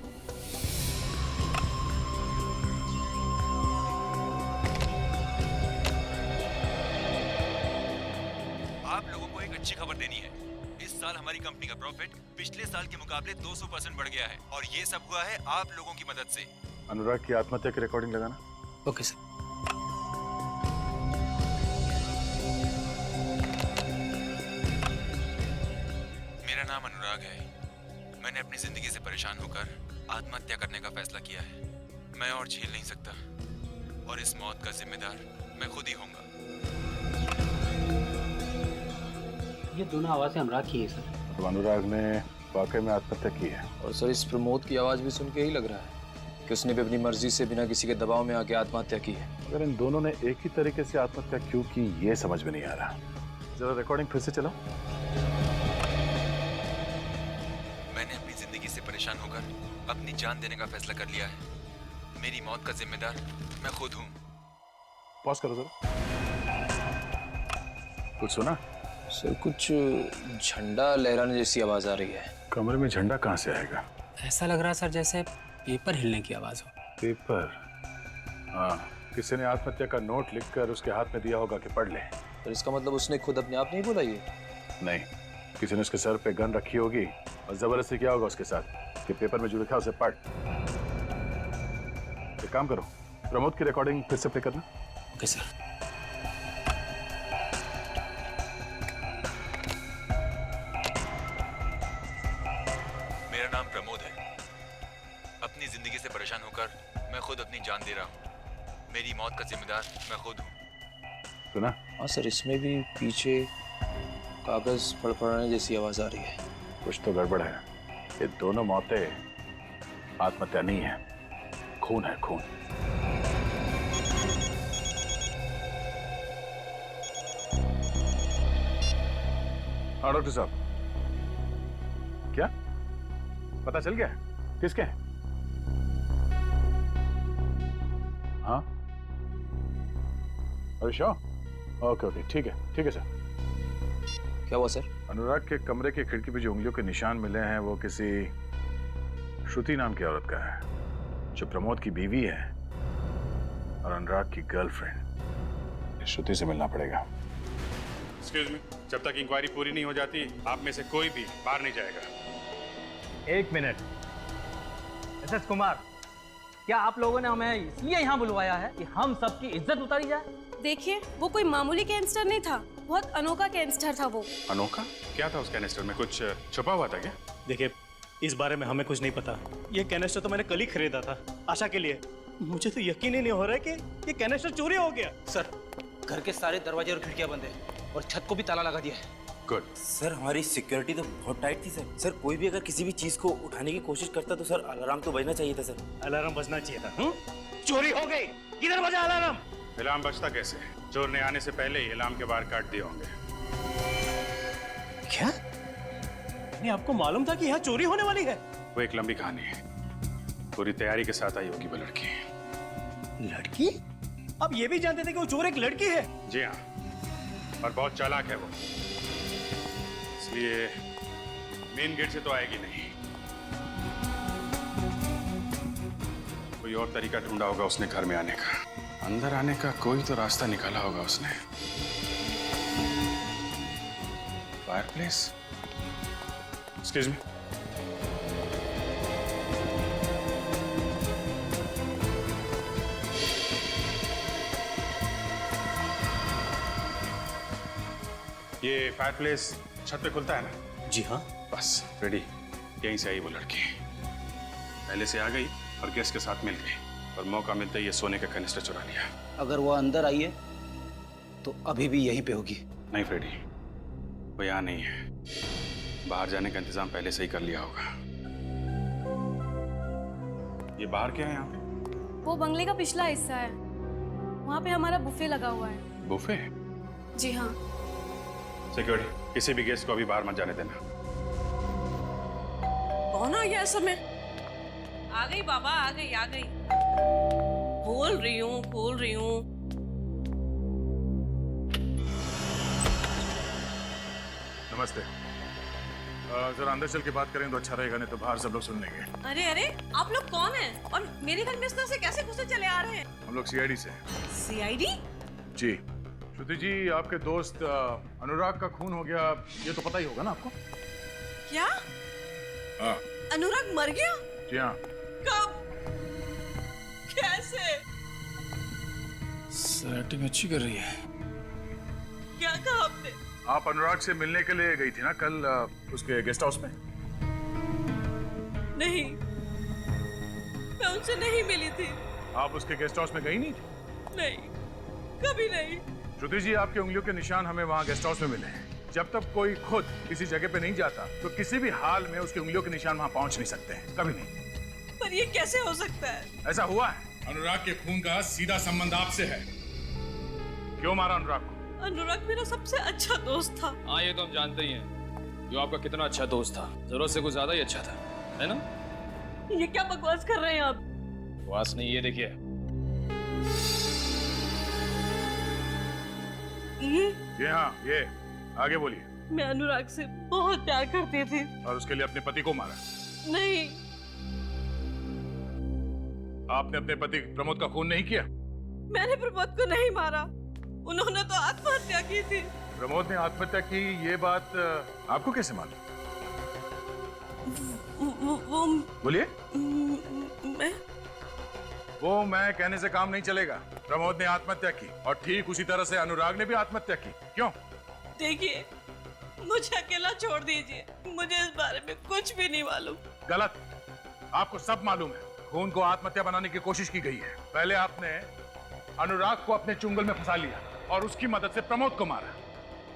S10: आप लोगों को एक अच्छी खबर देनी है। इस साल हमारी कंपनी का प्रॉफिट पिछले साल के मुकाबले 200% बढ़ गया है और ये सब हुआ है आप लोगों की मदद से।
S3: अनुराग की आत्महत्या की रिकॉर्डिंग लगाना।
S11: Okay sir.
S10: मेरा नाम अनुराग है। मैंने अपनी जिंदगी से परेशान होकर आत्महत्या करने का फैसला किया है। मैं और झेल नहीं सकता और इस मौत का जिम्मेदार मैं खुद ही होऊंगा।
S11: ये दोनों आवाजें अनुराग की है सर।
S3: तो अनुराग ने वाकई में आत्महत्या की है।
S9: और सर इस प्रमोद की आवाज भी सुन के ही लग रहा है कि उसने भी अपनी मर्जी से बिना किसी के दबाव में आके आत्महत्या की है।
S3: अगर इन दोनों ने एक ही तरीके से आत्महत्या क्यों की ये समझ में नहीं आ रहा। जरा रिकॉर्डिंग फिर से चलाओ।
S10: मैंने अपनी जिंदगी से परेशान होकर अपनी जान देने का फैसला कर लिया है। मेरी मौत का जिम्मेदार मैं खुद हूँ।
S3: पॉज करो जरा। कुछ सुना?
S9: सर कुछ झंडा लहराने जैसी आवाज आ रही है।
S3: कमरे में झंडा कहाँ से आएगा?
S11: ऐसा लग रहा सर जैसे पेपर हिलने की आवाज हो।
S3: पेपर? हाँ, किसी ने आत्महत्या का नोट लिखकर उसके हाथ में दिया होगा कि पढ़ ले।
S9: तो इसका मतलब उसने खुद अपने आप नहीं बोला ये?
S3: नहीं, किसी ने उसके सर पे गन रखी होगी और जबरदस्ती किया होगा उसके साथ कि पेपर में जो लिखा उसे पढ़। एक काम करो, प्रमोद की रिकॉर्डिंग फिर से प्ले करना।
S11: Okay sir.
S10: मेरा नाम प्रमोद है। अपनी जिंदगी से परेशान होकर मैं खुद अपनी जान दे रहा हूँ। मेरी मौत का जिम्मेदार मैं खुद हूँ।
S3: सुना?
S9: हाँ सर, इसमें भी पीछे कागज फड़फड़ाने जैसी आवाज आ रही है।
S3: कुछ तो गड़बड़ है। ये दोनों मौतें आत्महत्या नहीं है, खून है, खून। हाँ डॉक्टर साहब, क्या पता चल गया किसके हैं? हाँ, अरे श्योर। ओके ओके, ठीक है सर।
S9: क्या हुआ सर?
S3: अनुराग के कमरे की खिड़की पे जो उंगलियों के निशान मिले हैं वो किसी श्रुति नाम की औरत का है, जो प्रमोद की बीवी है और अनुराग की गर्लफ्रेंड। श्रुति से मिलना पड़ेगा।
S5: एक्सक्यूज मी, जब तक इंक्वायरी पूरी नहीं हो जाती आप में से कोई भी बाहर नहीं जाएगा।
S14: एक मिनट। मिसेस कुमार, क्या आप लोगों ने हमें इसलिए यहाँ बुलवाया है कि हम सबकी इज्जत उतारी जाए?
S12: देखिए, वो कोई मामूली कैंसर नहीं था, बहुत अनोखा कैंसर था वो।
S5: अनोखा? क्या था उस कैनिस्टर में? कुछ छुपा हुआ था क्या?
S11: देखिए, इस बारे में हमें कुछ नहीं पता। ये कैनिस्टर तो मैंने कल ही खरीदा था आशा के लिए। मुझे तो यकीन ही नहीं हो रहा है कि ये कैनिस्टर चोरी हो गया।
S7: सर, घर के सारे दरवाजे और खिड़कियां बंद है और छत को भी ताला लगा दिया है।
S5: गुड।
S2: सर, हमारी सिक्योरिटी तो बहुत टाइट थी सर। सर, कोई भी अगर किसी भी चीज को उठाने की कोशिश करता तो सर अलार्म तो बजना चाहिए था सर।
S11: अलार्म बजना चाहिए था।
S7: चोरी हो गई, किधर बजा अलार्म?
S5: अलार्म बजता कैसे? चोर ने आने से पहले ही अलार्म के बाहर काट दिए होंगे।
S11: क्या? नहीं, आपको मालूम था कि यहाँ चोरी होने वाली है?
S5: वो एक लंबी कहानी है। पूरी तैयारी के साथ आई होगी वो लड़की।
S11: लड़की? आप ये भी जानते थे कि वो चोर एक लड़की है?
S5: जी हाँ, और बहुत चालाक है वो, इसलिए मेन गेट से तो आएगी नहीं। कोई और तरीका ढूंढा होगा उसने घर में आने का। अंदर आने का कोई तो रास्ता निकाला होगा उसने। फायरप्लेस? Excuse me. ये फायरप्लेस छत पे खुलता है ना?
S11: जी हाँ।
S5: बस रेडी, यहीं से आई वो लड़की। पहले से आ गई और गेस्ट के साथ मिल गई और मौका मिलते ही ये सोने का कैनिस्टर चुरा लिया।
S7: अगर वो अंदर आई है तो अभी भी यहीं पे होगी।
S5: नहीं फ्रेडी, वो यहाँ नहीं है। बाहर जाने का इंतजाम पहले से ही कर लिया होगा। ये बाहर क्या है यहाँ पे?
S12: वो बंगले का पिछला हिस्सा है, वहाँ पे हमारा बुफे लगा हुआ है।
S5: बुफे?
S12: जी हाँ।
S5: सिक्योरिटी, किसी भी गेस्ट को अभी बाहर मत जाने देना।
S15: कौन आ गया समय? आ गई बाबा, आ गई। खोल रही हूँ।
S3: नमस्ते। जरा अंदर चल के बात करें तो अच्छा रहेगा, नहीं तो बाहर सब लोग सुन लेंगे।
S15: अरे अरे, आप लोग कौन हैं और मेरे घर में इस तरह से कैसे घुसे चले आ रहे हैं?
S3: हम लोग सीआईडी से।
S15: सीआईडी?
S3: जी श्रुति जी, आपके दोस्त अनुराग का खून हो गया, ये तो पता ही होगा ना आपको?
S15: क्या?
S3: हाँ।
S15: अनुराग मर गया?
S3: जी हाँ।
S15: कब? कैसे?
S9: एक्टिंग अच्छी कर रही है।
S15: क्या कहा आपने?
S3: आप अनुराग से मिलने के लिए गई थी ना कल उसके गेस्ट हाउस में?
S15: नहीं, मैं उनसे नहीं मिली थी।
S3: आप उसके गेस्ट हाउस में गई नहीं थी?
S15: नहीं, कभी नहीं।
S3: श्रुति जी, आपके उंगलियों के निशान हमें वहाँ गेस्ट हाउस में मिले हैं। जब तक कोई खुद किसी जगह पे नहीं जाता तो किसी भी हाल में उसकी उंगलियों के निशान वहाँ पहुँच नहीं सकते हैं, कभी नहीं।
S15: पर ये कैसे हो सकता है?
S3: ऐसा हुआ है। अनुराग के खून का सीधा संबंध आपसे है। क्यों मारा अनुराग को?
S15: अनुराग मेरा सबसे अच्छा दोस्त था।
S9: हाँ, ये तो हम जानते ही हैं, जो आपका कितना अच्छा दोस्त था, जरूरत से कुछ ज्यादा ही अच्छा था, है ना?
S15: ये क्या बकवास कर रहे हैं आप?
S9: बकवास नहीं, ये देखिए।
S3: ये हाँ, ये आगे बोलिए।
S15: मैं अनुराग से बहुत प्यार करती थी।
S3: और उसके लिए अपने पति को मारा?
S15: नहीं।
S3: आपने अपने पति प्रमोद का खून नहीं किया?
S15: मैंने प्रमोद को नहीं मारा, उन्होंने तो आत्महत्या की थी।
S3: प्रमोद ने आत्महत्या की, ये बात आपको कैसे मालूम?
S15: वो
S3: बोलिए।
S15: मैं
S3: वो मैं कहने से काम नहीं चलेगा। प्रमोद ने आत्महत्या की और ठीक उसी तरह से अनुराग ने भी आत्महत्या की। क्यों?
S15: देखिए, मुझे अकेला छोड़ दीजिए, मुझे इस बारे में कुछ भी नहीं मालूम।
S3: गलत, आपको सब मालूम है। खून को आत्महत्या बनाने की कोशिश की गई है। पहले आपने अनुराग को अपने चुंगल में फंसा लिया और उसकी मदद से प्रमोद को मारा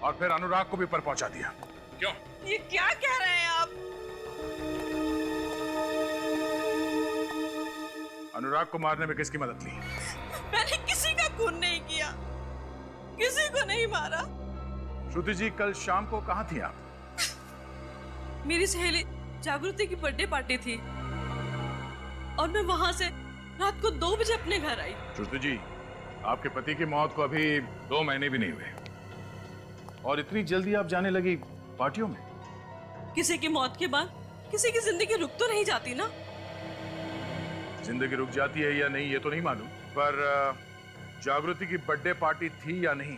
S3: और फिर अनुराग को भी पर पहुंचा दिया। क्यों?
S15: ये क्या कह रहे हैं आप?
S3: अनुराग को मारने में किसकी मदद ली?
S15: मैंने किसी का खून नहीं किया, किसी को नहीं मारा।
S3: श्रुति जी, कल शाम को कहाँ थी आप?
S15: मेरी सहेली जागृति की बर्थडे पार्टी थी और मैं वहां से रात को 2 बजे अपने घर आई।
S3: श्रुति जी, आपके पति की मौत को अभी 2 महीने भी नहीं हुए और इतनी जल्दी आप जाने लगी पार्टियों में?
S15: किसी की मौत के बाद किसी की जिंदगी रुक तो नहीं जाती ना।
S3: जिंदगी रुक जाती है या नहीं ये तो नहीं मालूम, पर जागृति की बर्थडे पार्टी थी या नहीं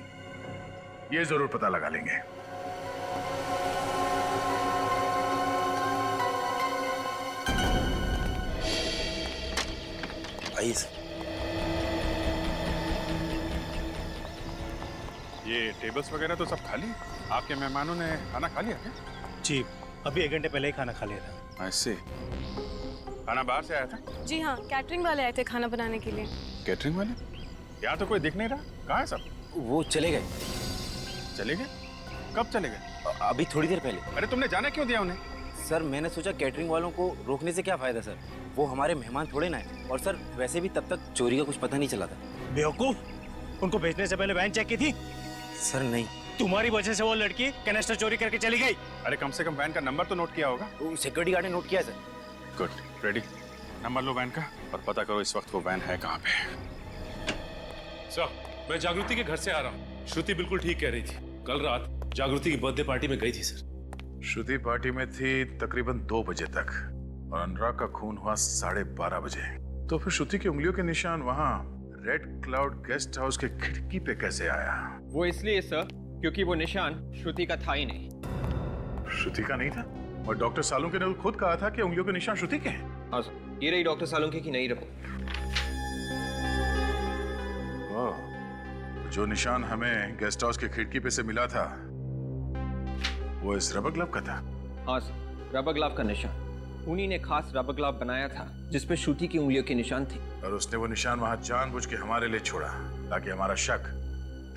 S3: ये जरूर पता लगा लेंगे। ये टेबल्स वगैरह तो सब खाली? आपके मेहमानों ने खाना खा लिया क्या?
S11: जी, अभी 1 घंटे पहले ही खाना खा लिया था।
S3: ऐसे खाना बाहर से आया था?
S12: जी हाँ, कैटरिंग वाले आए थे खाना बनाने के लिए।
S3: कैटरिंग वाले? यहाँ तो कोई दिख नहीं रहा, कहाँ है सब?
S16: वो चले गए।
S3: चले गए? कब चले गए?
S16: अभी थोड़ी देर पहले।
S3: अरे तुमने जाने क्यों दिया उन्हें?
S16: सर, मैंने सोचा कैटरिंग वालों को रोकने से क्या फायदा सर, वो हमारे मेहमान थोड़े ना है। और सर वैसे भी तब तक चोरी का कुछ पता नहीं चला था।
S11: बेवकूफ, उनको भेजने से पहले वैन चेक की थी?
S16: सर नहीं।
S11: तुम्हारी वजह से वो लड़की कैनेस्टर चोरी करके चली गई।
S3: अरे कम से कम वैन का नंबर तो नोट किया होगा।
S16: सिक्योरिटी गार्ड ने नोट किया सर।
S3: Good, ready. नंबर लो वैन का और पता करो इस वक्त वो वैन है कहाँ पे।
S5: सर, मैं जागृति के घर से आ रहा हूँ। श्रुति बिल्कुल ठीक कह रही थी। कल रात जागृति की बर्थडे पार्टी में गई थी सर।
S3: श्रुति पार्टी में थी तकरीबन 2 बजे तक और अनुराग का खून हुआ 12:30 बजे। तो फिर श्रुति की उंगलियों के निशान वहाँ रेड क्लाउड गेस्ट हाउस के खिड़की पे कैसे आया?
S6: वो इसलिए सर क्योंकि वो निशान श्रुति का था ही नहीं।
S3: श्रुति का नहीं था? और डॉक्टर सालुंके ने खुद कहा था कि उंगलियों के निशान श्रुति के हैं।
S6: हाँ सर, ये रही डॉक्टर सालुंके की नई रिपोर्ट।
S3: जो निशान हमें गेस्ट हाउस के खिड़की पे से मिला था वो इस रबर ग्लव का था।
S6: हाँ सर, रबर ग्लव का निशान। उन्हीं ने खास रबर ग्लव बनाया था जिसपे श्रुति की उंगलियों के निशान थे।
S3: और उसने वो निशान वहां जानबूझ के हमारे लिए छोड़ा ताकि हमारा शक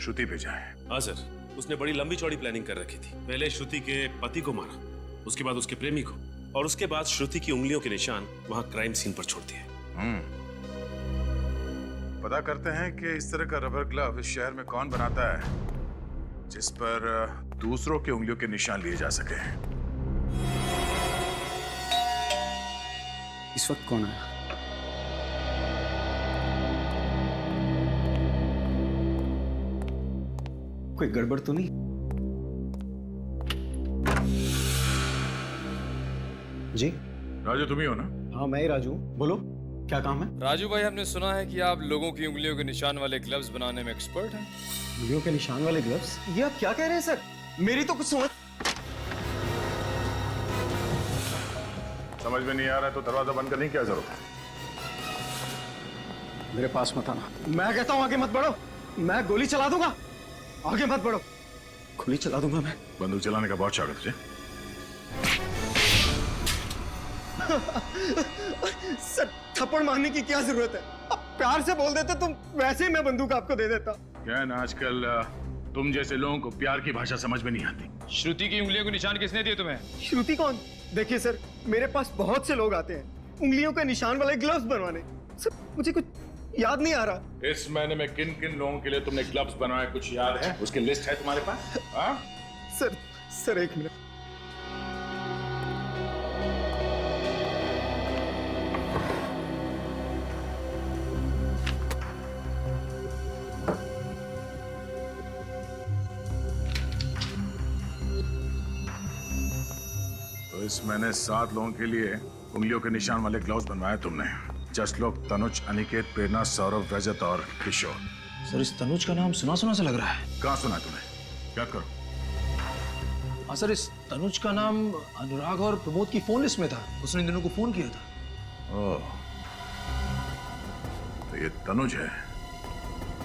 S3: श्रुति पे जाए।
S5: हाँ सर, उसने बड़ी लंबी चौड़ी प्लानिंग कर रखी थी। पहले श्रुति के पति को मारा, उसके बाद उसके प्रेमी को, और उसके बाद श्रुति की उंगलियों के निशान वहां क्राइम सीन पर छोड़ दिए।
S3: पता करते हैं कि इस तरह का रबर ग्लव इस शहर में कौन बनाता है जिस पर दूसरों के उंगलियों के निशान लिए जा सके।
S16: इस वक्त कौन आया? कोई गड़बड़ तो नहीं?
S8: जी
S3: राजू तुम ही हो ना?
S8: हाँ मैं ही राजू, बोलो क्या काम है?
S9: राजू भाई, हमने सुना है कि आप लोगों की उंगलियों के निशान वाले ग्लव्स बनाने में एक्सपर्ट हैं।
S8: उंगलियों के निशान वाले ग्लव्स? ये आप क्या कह रहे हैं सर? मेरी तो कुछ
S3: समझ में नहीं आ रहा है तो दरवाजा बंद करने की क्या जरूरत है?
S8: मेरे पास मत आना। मैं कहता हूँ आगे मत बढ़ो, मैं गोली चला दूंगा। आगे मत बढ़ो, गोली चला दूंगा मैं।
S3: बंदूक चलाने का बहुत शौक है तुझे?
S8: सर थप्पड़ मारने की क्या जरूरत है? अब प्यार से बोल देते तुम, वैसे ही मैं बंदूक आपको दे देता।
S3: क्या है ना, आजकल तुम जैसे लोगों को प्यार की भाषा समझ में नहीं आती।
S9: श्रुति की उंगलियों के निशान किसने दिए तुम्हें?
S8: श्रुति कौन? देखिए सर, मेरे पास बहुत से लोग आते हैं उंगलियों के निशान वाले ग्लव्स बनवाने। सर मुझे कुछ याद नहीं आ रहा।
S3: इस महीने में किन किन लोगों के लिए तुमने ग्लव्स बनवाए कुछ याद है? उसकी लिस्ट है तुम्हारे पास? हाँ?
S8: सर एक मिनट।
S3: तो इस महीने 7 लोगों के लिए उंगलियों के निशान वाले ग्लव्स बनवाए तुमने। जस्ट लोग तनुज, अनिकेत, प्रेरणा, सौरभ, रजत और किशोर।
S7: सर इस तनुज का नाम सुना सुना सा लग रहा है।
S3: कहाँ सुना है तुम्हें? याद करो।
S7: हाँ सर, इस तनुज का नाम अनुराग और प्रमोद की फोन लिस्ट में था। उसने इन दोनों को फोन किया था।
S3: ओह, तो ये तनुज है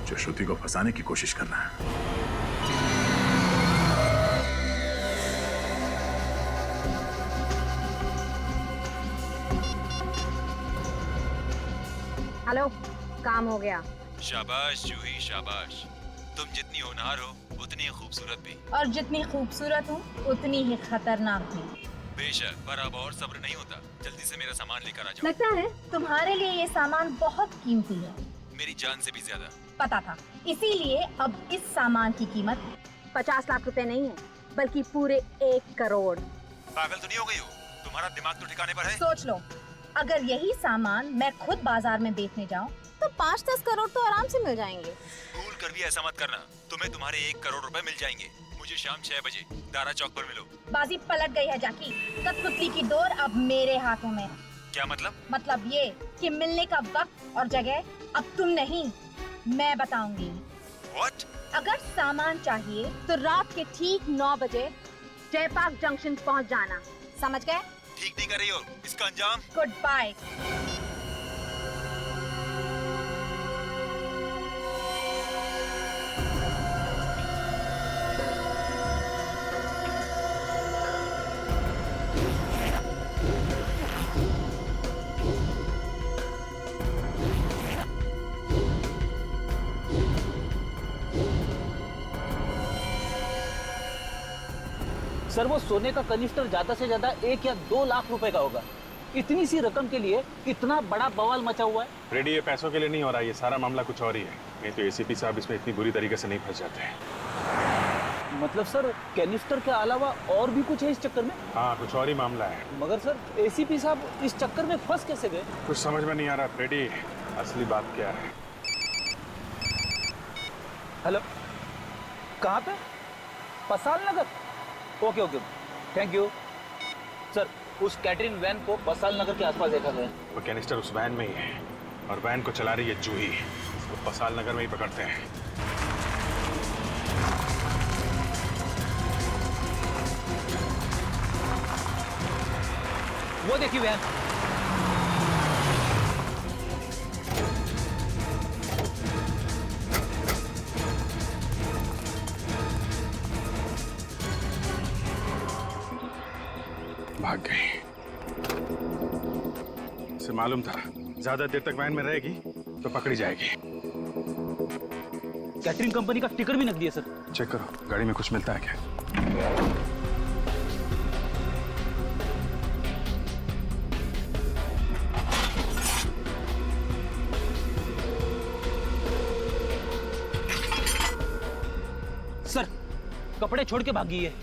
S3: जो श्रुति को फंसाने की कोशिश कर रहा है।
S17: हेलो, काम हो गया।
S10: शाबाश जूही शाबाश। तुम जितनी होनहार हो उतनी ही खूबसूरत भी।
S17: और जितनी खूबसूरत हूँ उतनी ही खतरनाक भी।
S10: बेशक, पर अब और सब्र नहीं होता। जल्दी से मेरा सामान लेकर आ जाओ।
S17: लगता है तुम्हारे लिए ये सामान बहुत कीमती है।
S10: मेरी जान से भी ज्यादा।
S17: पता था, इसीलिए अब इस सामान की कीमत 50 लाख रुपए नहीं है, बल्कि पूरे 1 करोड़।
S10: पागल तो नहीं हो गई हो? तुम्हारा दिमाग तो ठिकाने पर है?
S17: सोच लो, अगर यही सामान मैं खुद बाजार में बेचने जाऊं तो 5-10 करोड़ तो आराम से मिल जाएंगे।
S10: भूल कर भी ऐसा मत करना। तुम्हें तुम्हारे 1 करोड़ रुपए मिल जाएंगे। मुझे शाम 6 बजे दारा चौक पर मिलो।
S17: बाजी पलट गई है जाकी। कठपुतली की डोर अब मेरे हाथों में है।
S10: क्या मतलब?
S17: मतलब ये कि मिलने का वक्त और जगह अब तुम नहीं, मैं बताऊंगी।
S10: What?
S17: अगर सामान चाहिए तो रात के ठीक 9 बजे जयपाक जंक्शन पहुंच जाना। समझ गए?
S10: ठीक नहीं कर रही हो। इसका अंजाम?
S17: Good bye.
S14: सर वो सोने का कनिस्टर ज्यादा से ज्यादा 1 या 2 लाख रुपए का होगा। इतनी सी रकम के लिए इतना बड़ा बवाल मचा हुआ है।
S5: रेडी, ये पैसों के लिए नहीं हो रहा, ये सारा मामला कुछ और ही है। नहीं तो एसीपी साहब इसमें इतनी बुरी तरीके से नहीं फंस जाते हैं।
S14: मतलब सर कैनिस्टर के अलावा और भी कुछ है इस चक्कर में?
S5: हाँ, कुछ और ही मामला है।
S14: मगर सर एसीपी साहब इस चक्कर में फंस कैसे गए?
S5: कुछ समझ में नहीं आ रहा रेडी, असली बात क्या है।
S14: हेलो, कहाँ पे? Pasal Nagar? Okay okay, thank you sir. उस कैटरिंग वैन को पसाल नगर के आसपास देखा गया।
S5: वो कैनिस्टर उस वैन में ही है और वैन को चला रही है जूही। उसको पसाल नगर में ही पकड़ते हैं।
S14: वो देखिए वैन।
S5: भाग गई। से मालूम था ज्यादा देर तक वैन में रहेगी तो पकड़ी जाएगी।
S14: कैटरिंग कंपनी का टिकट भी नकदी है सर।
S5: चेक करो गाड़ी में कुछ मिलता है क्या।
S14: सर कपड़े छोड़ के भागी है।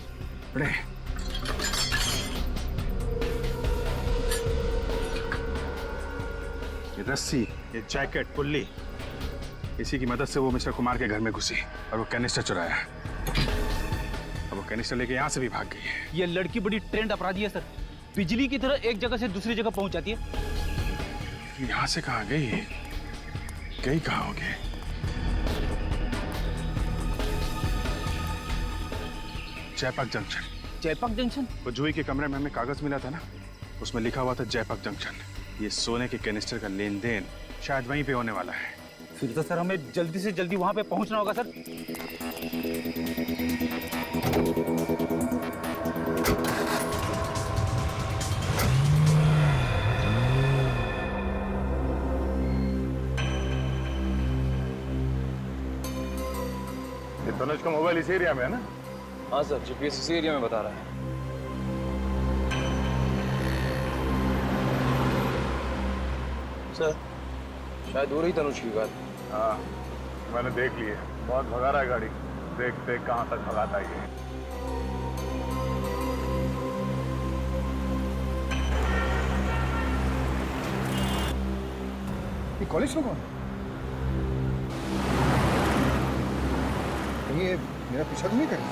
S5: ये रस्सी, ये जैकेट, पुल्ली, इसी की मदद से वो मिस्टर कुमार के घर में घुसी और वो कैनिस्टर चुराया। अब वो कैनिस्टर लेके यहाँ से भी भाग गई है।
S14: ये लड़की बड़ी ट्रेंड अपराधी है सर। बिजली की तरह एक जगह से दूसरी जगह पहुंच जाती है।
S3: यहाँ से कहाँ गई? गई कहाँ होगी? जयपाक जंक्शन।
S14: जयपाक जंक्शन?
S3: वो जूही के कमरे में हमें कागज मिला था ना, उसमें लिखा हुआ था जयपाक जंक्शन। ये सोने के कैनिस्टर का लेन देन शायद वहीं पे होने वाला है।
S14: फिर तो सर हमें जल्दी से जल्दी वहां पे पहुंचना होगा सर।
S3: ये तनुज का मोबाइल इस एरिया में है ना?
S9: हाँ सर, जीपीएस इसी एरिया में बता रहा है। सर शायद हो रही तनुज की बात।
S3: हाँ, मैंने देख ली है। बहुत भगा रहा है गाड़ी। देखते कहाँ तक भगाता है ये।
S13: कॉलेज में कौन? ये मेरा पीछा तो नहीं करेगा?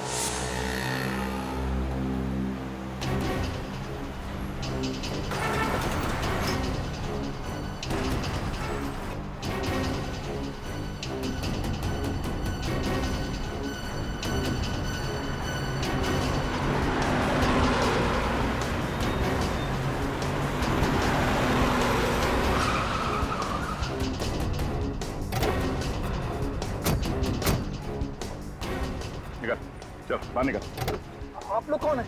S3: चल बाहर निकल।
S13: आप लोग कौन है?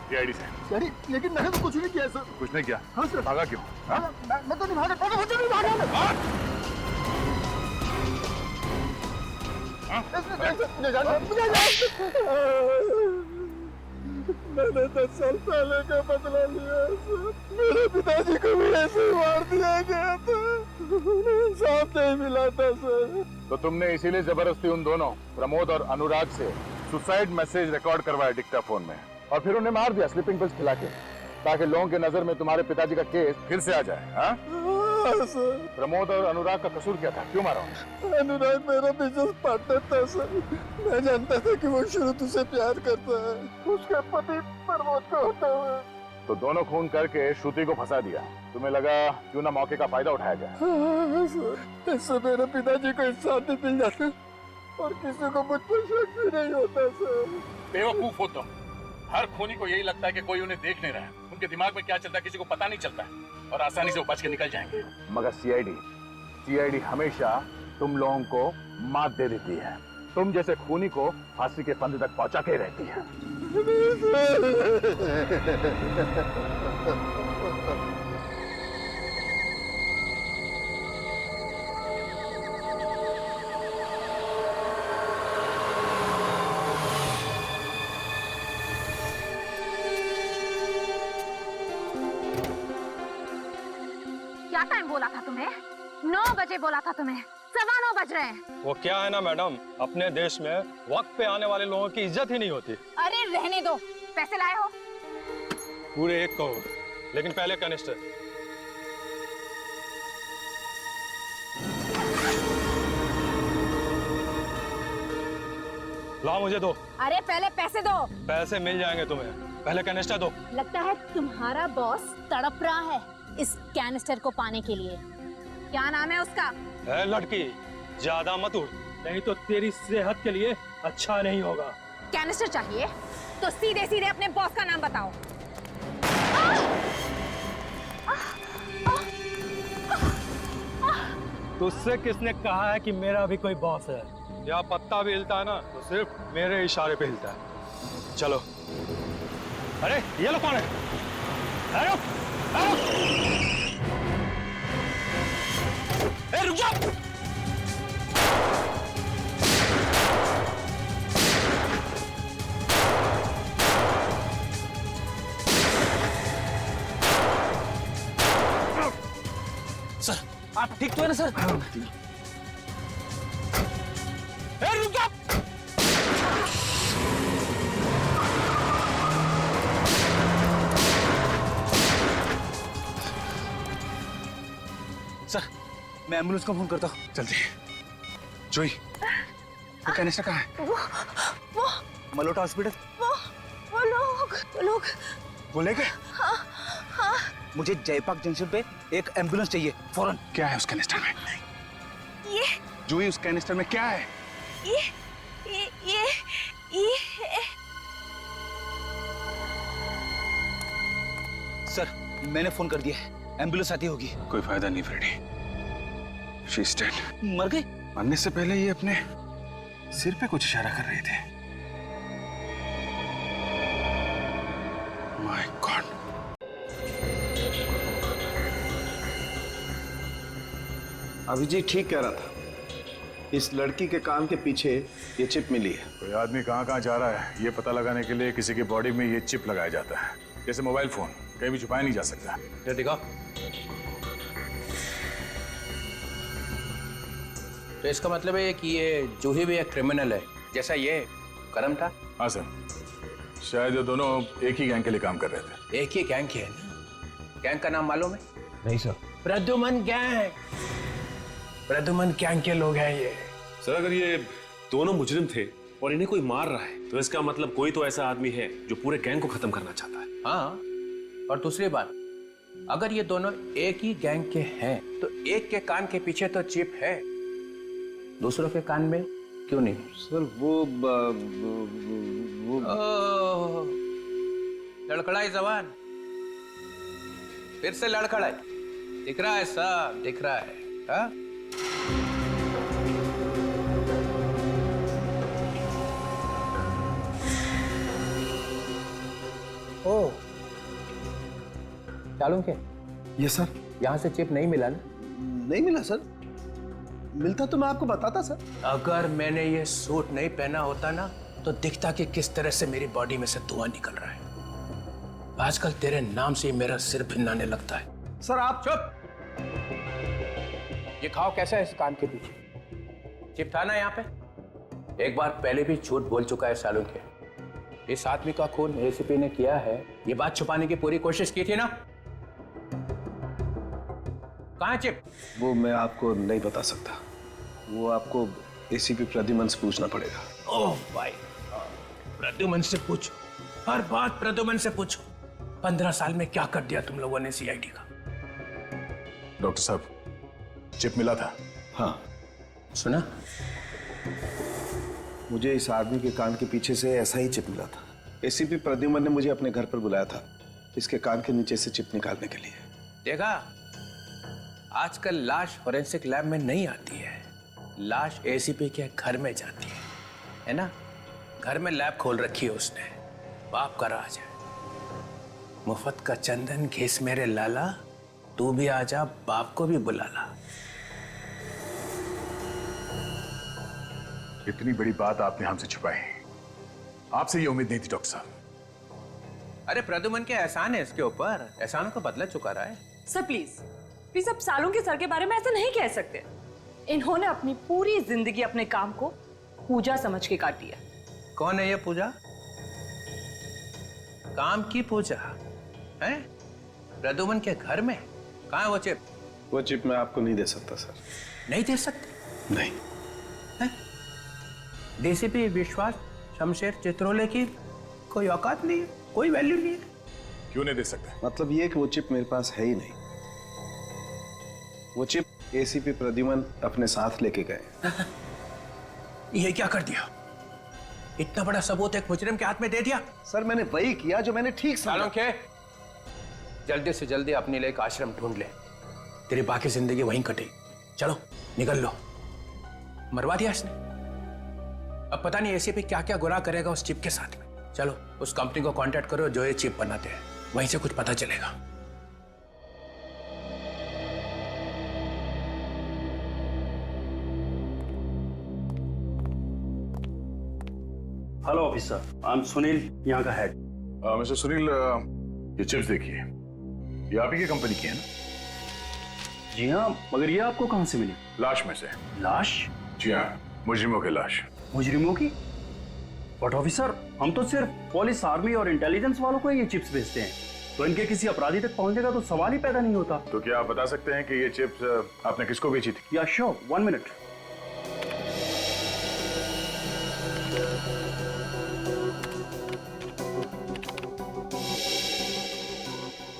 S3: सीआईडी से।
S13: यानी लेकिन मैंने तो कुछ नहीं किया सर।
S3: कुछ नहीं किया?
S13: हाँ सर।
S3: भागा क्यों? हाँ?
S13: मैं तो नहीं भागा। मुझे नहीं भागा मैं। मैंने 10 साल पहले का बदला लिया सर। मेरे पिताजी को भी ऐसे ही मार दिया गया था। इंसाफ नहीं मिला था सर।
S3: तो तुमने इसीलिए जबरदस्ती उन दोनों प्रमोद और अनुराग से सुसाइड मैसेज रिकॉर्ड करवाया डिक्टाफोन में, और फिर उन्हें मार दिया स्लीपिंग पिल्स खिला के, ताकि लोगों के नजर में तुम्हारे पिताजी का केस फिर से आ जाए। हाँ? सर। प्रमोद और अनुराग का कसूर क्या था? क्यों मारा?
S13: अनुराग मेरा बिजनेस पार्टनर था सर। मैं जानता था कि वो शुरू से प्यार करता है, उसका पति प्रमोद को होता है।
S3: तो दोनों खून करके श्रुति को फंसा दिया। तुम्हें लगा क्यों ना मौके का फायदा उठाया जाए।
S13: हाँ सर, इससे मेरे पिताजी को इंसाफ भी मिल जाता और किसी को मुझ पर शक भी नहीं होता सर।
S3: बेवकूफ हो तुम। हर खूनी को यही लगता है कि कोई उन्हें देख नहीं रहा है। उनके दिमाग में क्या चलता है किसी को पता नहीं चलता है, और आसानी से वो बच के निकल जाएंगे। मगर सीआईडी हमेशा तुम लोगों को मात दे देती है। तुम जैसे खूनी को फांसी के फंदे तक पहुंचा के रहती है।
S17: क्या टाइम बोला था तुम्हें? 9 बजे बोला था तुम्हें, 9:15 बज रहे हैं।
S11: वो क्या है ना मैडम, अपने देश में वक्त पे आने वाले लोगों की इज्जत ही नहीं होती।
S17: अरे रहने दो। पैसे लाए हो?
S11: पूरे 1 करोड़, लेकिन पहले कनिस्टर। लाओ मुझे दो।
S17: अरे पहले पैसे दो।
S11: पैसे मिल जाएंगे तुम्हें, पहले कैनिस्टर दो।
S17: लगता है तुम्हारा बॉस तड़प रहा है इस कैनिस्टर को पाने के लिए। क्या नाम है उसका?
S11: है लड़की, ज्यादा मत उड़, नहीं तो तेरी सेहत के लिए अच्छा नहीं होगा।
S17: कैनिस्टर चाहिए तो सीधे सीधे अपने बॉस का नाम बताओ।
S11: तुझसे किसने कहा है कि मेरा भी कोई बॉस है? या पत्ता भी हिलता है ना तो सिर्फ मेरे इशारे पे हिलता है। चलो। अरे ये लोग कौन है? अरे रुक जाओ।
S14: सर आप ठीक तो है ना सर? रुक जाओ। सर मैं एम्बुलेंस को फोन करता हूँ।
S3: जल्दी। जोई, वो कैनिस्टर कहाँ है?
S14: वो
S11: मलोटा हॉस्पिटल।
S17: वो लोग
S3: वो ले गए?
S17: हाँ
S7: मुझे जयपाक जंक्शन पे एक एम्बुलेंस चाहिए फौरन।
S3: क्या है उस कैनिस्टर में?
S17: ये
S3: जूही, उस कैनिस्टर में क्या है?
S17: ये
S7: सर मैंने फोन कर दिया है, एम्बुलेंस आती होगी।
S3: कोई फायदा नहीं फ्रेडी, शी इज डेड।
S7: मर गई?
S3: मरने से पहले ये अपने सिर पे कुछ इशारा कर रहे थे। My God.
S13: अभिजीत ठीक कह रहा था, इस लड़की के कान के पीछे ये चिप मिली है।
S3: कोई आदमी कहाँ कहाँ जा रहा है ये पता लगाने के लिए किसी की बॉडी में ये चिप लगाया जाता है, जैसे मोबाइल फोन कहीं भी छुपाया नहीं जा सकता।
S4: ये दिखा। तो इसका मतलब है कि ये जूही भी एक क्रिमिनल है, जैसा ये करम था।
S3: हाँ सर, शायद ये दोनों एक ही गैंग के लिए काम कर रहे थे।
S4: एक ही गैंग के है ना? गैंग का नाम मालूम है?
S11: नहीं sir.
S4: Pradyuman gang, Pradyuman gang के लोग हैं ये।
S5: सर अगर ये दोनों मुजरिम थे और इन्हें कोई मार रहा है तो इसका मतलब कोई तो ऐसा आदमी है जो पूरे गैंग को खत्म करना चाहता है।
S4: हाँ, और दूसरी बात, अगर ये दोनों एक ही गैंग के हैं तो एक के कान के पीछे तो चिप है, दूसरों के कान में क्यों नहीं?
S13: सर वो
S4: लड़खड़ाई जवान, फिर से लड़खड़ाई। दिख रहा है सब, दिख रहा है। हाँ? ओ, चालू के?
S13: ये सर,
S4: यहाँ से चिप नहीं मिला ना?
S13: नहीं मिला सर, मिलता तो मैं आपको बताता सर।
S4: अगर मैंने ये सूट नहीं पहना होता ना तो दिखता कि किस तरह से मेरी बॉडी में से धुआं निकल रहा है। आजकल तेरे नाम से ही मेरा सिर भिन्नाने लगता है।
S13: सर आप
S4: चुप। ये खाओ कैसा है इस कान के पीछे? चिप था ना यहाँ पे? एक बार पहले भी झूठ बोल चुका है सालों के। इस आदमी का खून एसीपी ने किया है, ये बात छुपाने की पूरी कोशिश की थी ना? कहाँ चिप?
S13: वो मैं आपको नहीं बता सकता, वो आपको एसीपी प्रद्युमन से पूछना पड़ेगा।
S4: ओह भाई, प्रद्युमन से पूछो, हर बात प्रद्युमन से पूछो। 15 साल में क्या कर दिया तुम लोगों ने सीआईडी का?
S3: डॉक्टर साहब, चिप मिला था?
S13: हाँ।
S4: सुना?
S13: मुझे इस आदमी के कान के पीछे से ऐसा ही चिप मिला था। एसीपी प्रद्युमन ने मुझे अपने घर पर बुलाया था इसके कान के नीचे से चिप निकालने के लिए।
S4: देखा, आजकल लाश फोरेंसिक लैब में नहीं आती है, लाश एसीपी के घर में जाती है ना? घर में लैब खोल रखी है उसने, बाप का राज है। मुफ्त का चंदन घिस मेरे लाला, तू भी आजा, बाप को भी बुला ला।
S3: इतनी बड़ी बात आपने हमसे छुपाई, आपसे ये उम्मीद नहीं थी डॉक्टर साहब।
S4: अरे प्रद्युमन के एहसान है इसके ऊपर, एहसानों का बदला चुका रहा है।
S15: सर प्लीज आप सालों के सर के बारे में ऐसा नहीं कह सकते। इन्होंने अपनी पूरी जिंदगी अपने काम को पूजा समझ के काटी है।
S4: कौन है ये पूजा? काम की पूजा है? प्रद्युमन के घर में? कहाँ है वो चिप?
S13: वो चिप मैं आपको नहीं दे सकता सर।
S4: नहीं दे सकते?
S13: नहीं।
S4: डीसीपी विश्वास शमशेर चित्रोले की कोई औकात नहीं है, कोई वैल्यू नहीं है।
S3: क्यों नहीं दे सकते?
S13: मतलब ये कि वो चिप मेरे पास है ही नहीं। वो चिप एसीपी प्रद्युमन अपने साथ लेके गए।
S4: ये क्या कर दिया? इतना बड़ा सबूत एक मुजरिम के हाथ में दे दिया?
S13: सर मैंने वही किया जो मैंने ठीक समझा।
S4: के जल्दी से जल्दी अपने लिए एक आश्रम ढूंढ ले, तेरी बाकी जिंदगी वहीं कटेगी। चलो निकल लो। मरवा दिया इसने, अब पता नहीं एसीपी क्या क्या गुनाह करेगा उस चिप के साथ में। चलो उस कंपनी को कांटेक्ट करो जो ये चिप बनाते हैं, वहीं से कुछ पता चलेगा।
S2: Hello officer, I am Sunil, यहाँ का हेड।
S3: मिस्टर सुनील, ये चिप्स देखिए, ये आप ही की कंपनी की है ना?
S2: जी हाँ, मगर ये आपको कहाँ से मिली?
S3: लाश में से।
S2: लाश?
S3: जी हाँ, मुजरिमों की लाश।
S2: मुजरिमों की? बट ऑफिसर, हम तो सिर्फ पुलिस, आर्मी और इंटेलिजेंस वालों को ये चिप्स भेजते हैं, तो इनके किसी अपराधी तक पहुंचेगा तो सवाल ही पैदा नहीं होता।
S3: तो क्या आप बता सकते हैं कि ये चिप्स आपने किसको बेची थी?
S2: या श्योर, 1 मिनट।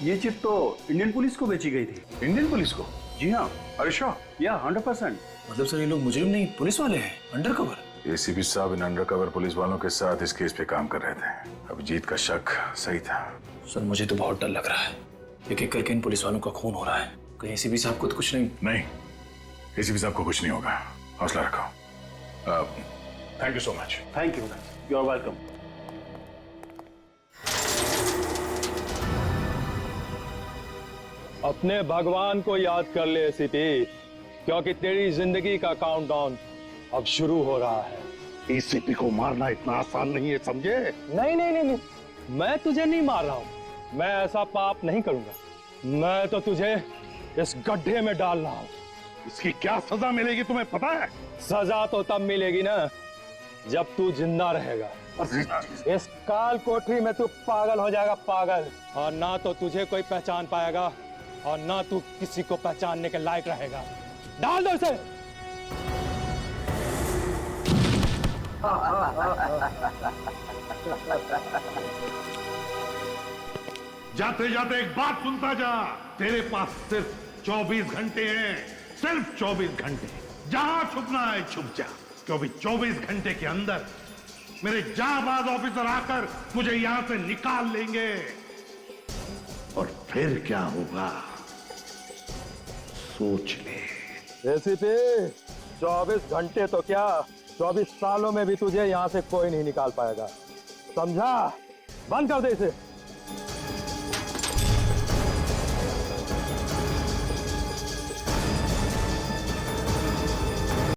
S2: ये चिप तो इंडियन पुलिस को बेची गई थी।
S3: इंडियन पुलिस को?
S2: जी हाँ।
S3: अरे श्योर?
S2: या 100%।
S9: मतलब सर ये लोग मुजरिम नहीं पुलिस वाले हैं, अंडरकवर।
S3: एसीपी साहब इन अंडरकवर पुलिस वालों के साथ इस केस पे काम कर रहे थे। अभिजीत का शक सही था।
S9: सर मुझे तो बहुत डर लग रहा है, एक एक करके इन पुलिस वालों का खून हो रहा है। कहीं एसीपी साहब को तो कुछ नहीं?
S3: एसीपी साहब को कुछ नहीं होगा, हौसला रखो। Thank you so much.
S2: Thank you, you are welcome.
S11: अपने भगवान को याद कर ले एसीपी, क्योंकि तेरी जिंदगी का काउंटडाउन अब शुरू हो रहा है।
S1: एसीपी को मारना इतना आसान नहीं है, समझे?
S11: नहीं नहीं नहीं नहीं, मैं तुझे नहीं मार रहा हूं। मैं ऐसा पाप नहीं करूंगा। मैं तो तुझे इस गड्ढे में डाल रहा हूं।
S1: इसकी क्या सजा मिलेगी तुम्हें पता है?
S11: सजा तो तब मिलेगी ना जब तू जिंदा रहेगा। इस काल कोठरी में तू पागल हो जाएगा, पागल। और ना तो तुझे कोई पहचान पाएगा और ना तू किसी को पहचानने के लायक रहेगा। डाल दो इसे।
S1: जाते जाते एक बात सुनता जा, तेरे पास सिर्फ 24 घंटे हैं, सिर्फ 24 घंटे। जहां छुपना है छुप जा, क्योंकि 24 घंटे के अंदर मेरे जाबाज ऑफिसर आकर मुझे यहां से निकाल लेंगे। और फिर क्या होगा सोच ले।
S11: एसीपी 24 घंटे तो क्या, 24 सालों में भी तुझे यहां से कोई नहीं निकाल पाएगा, समझा? बंद कर दे इसे।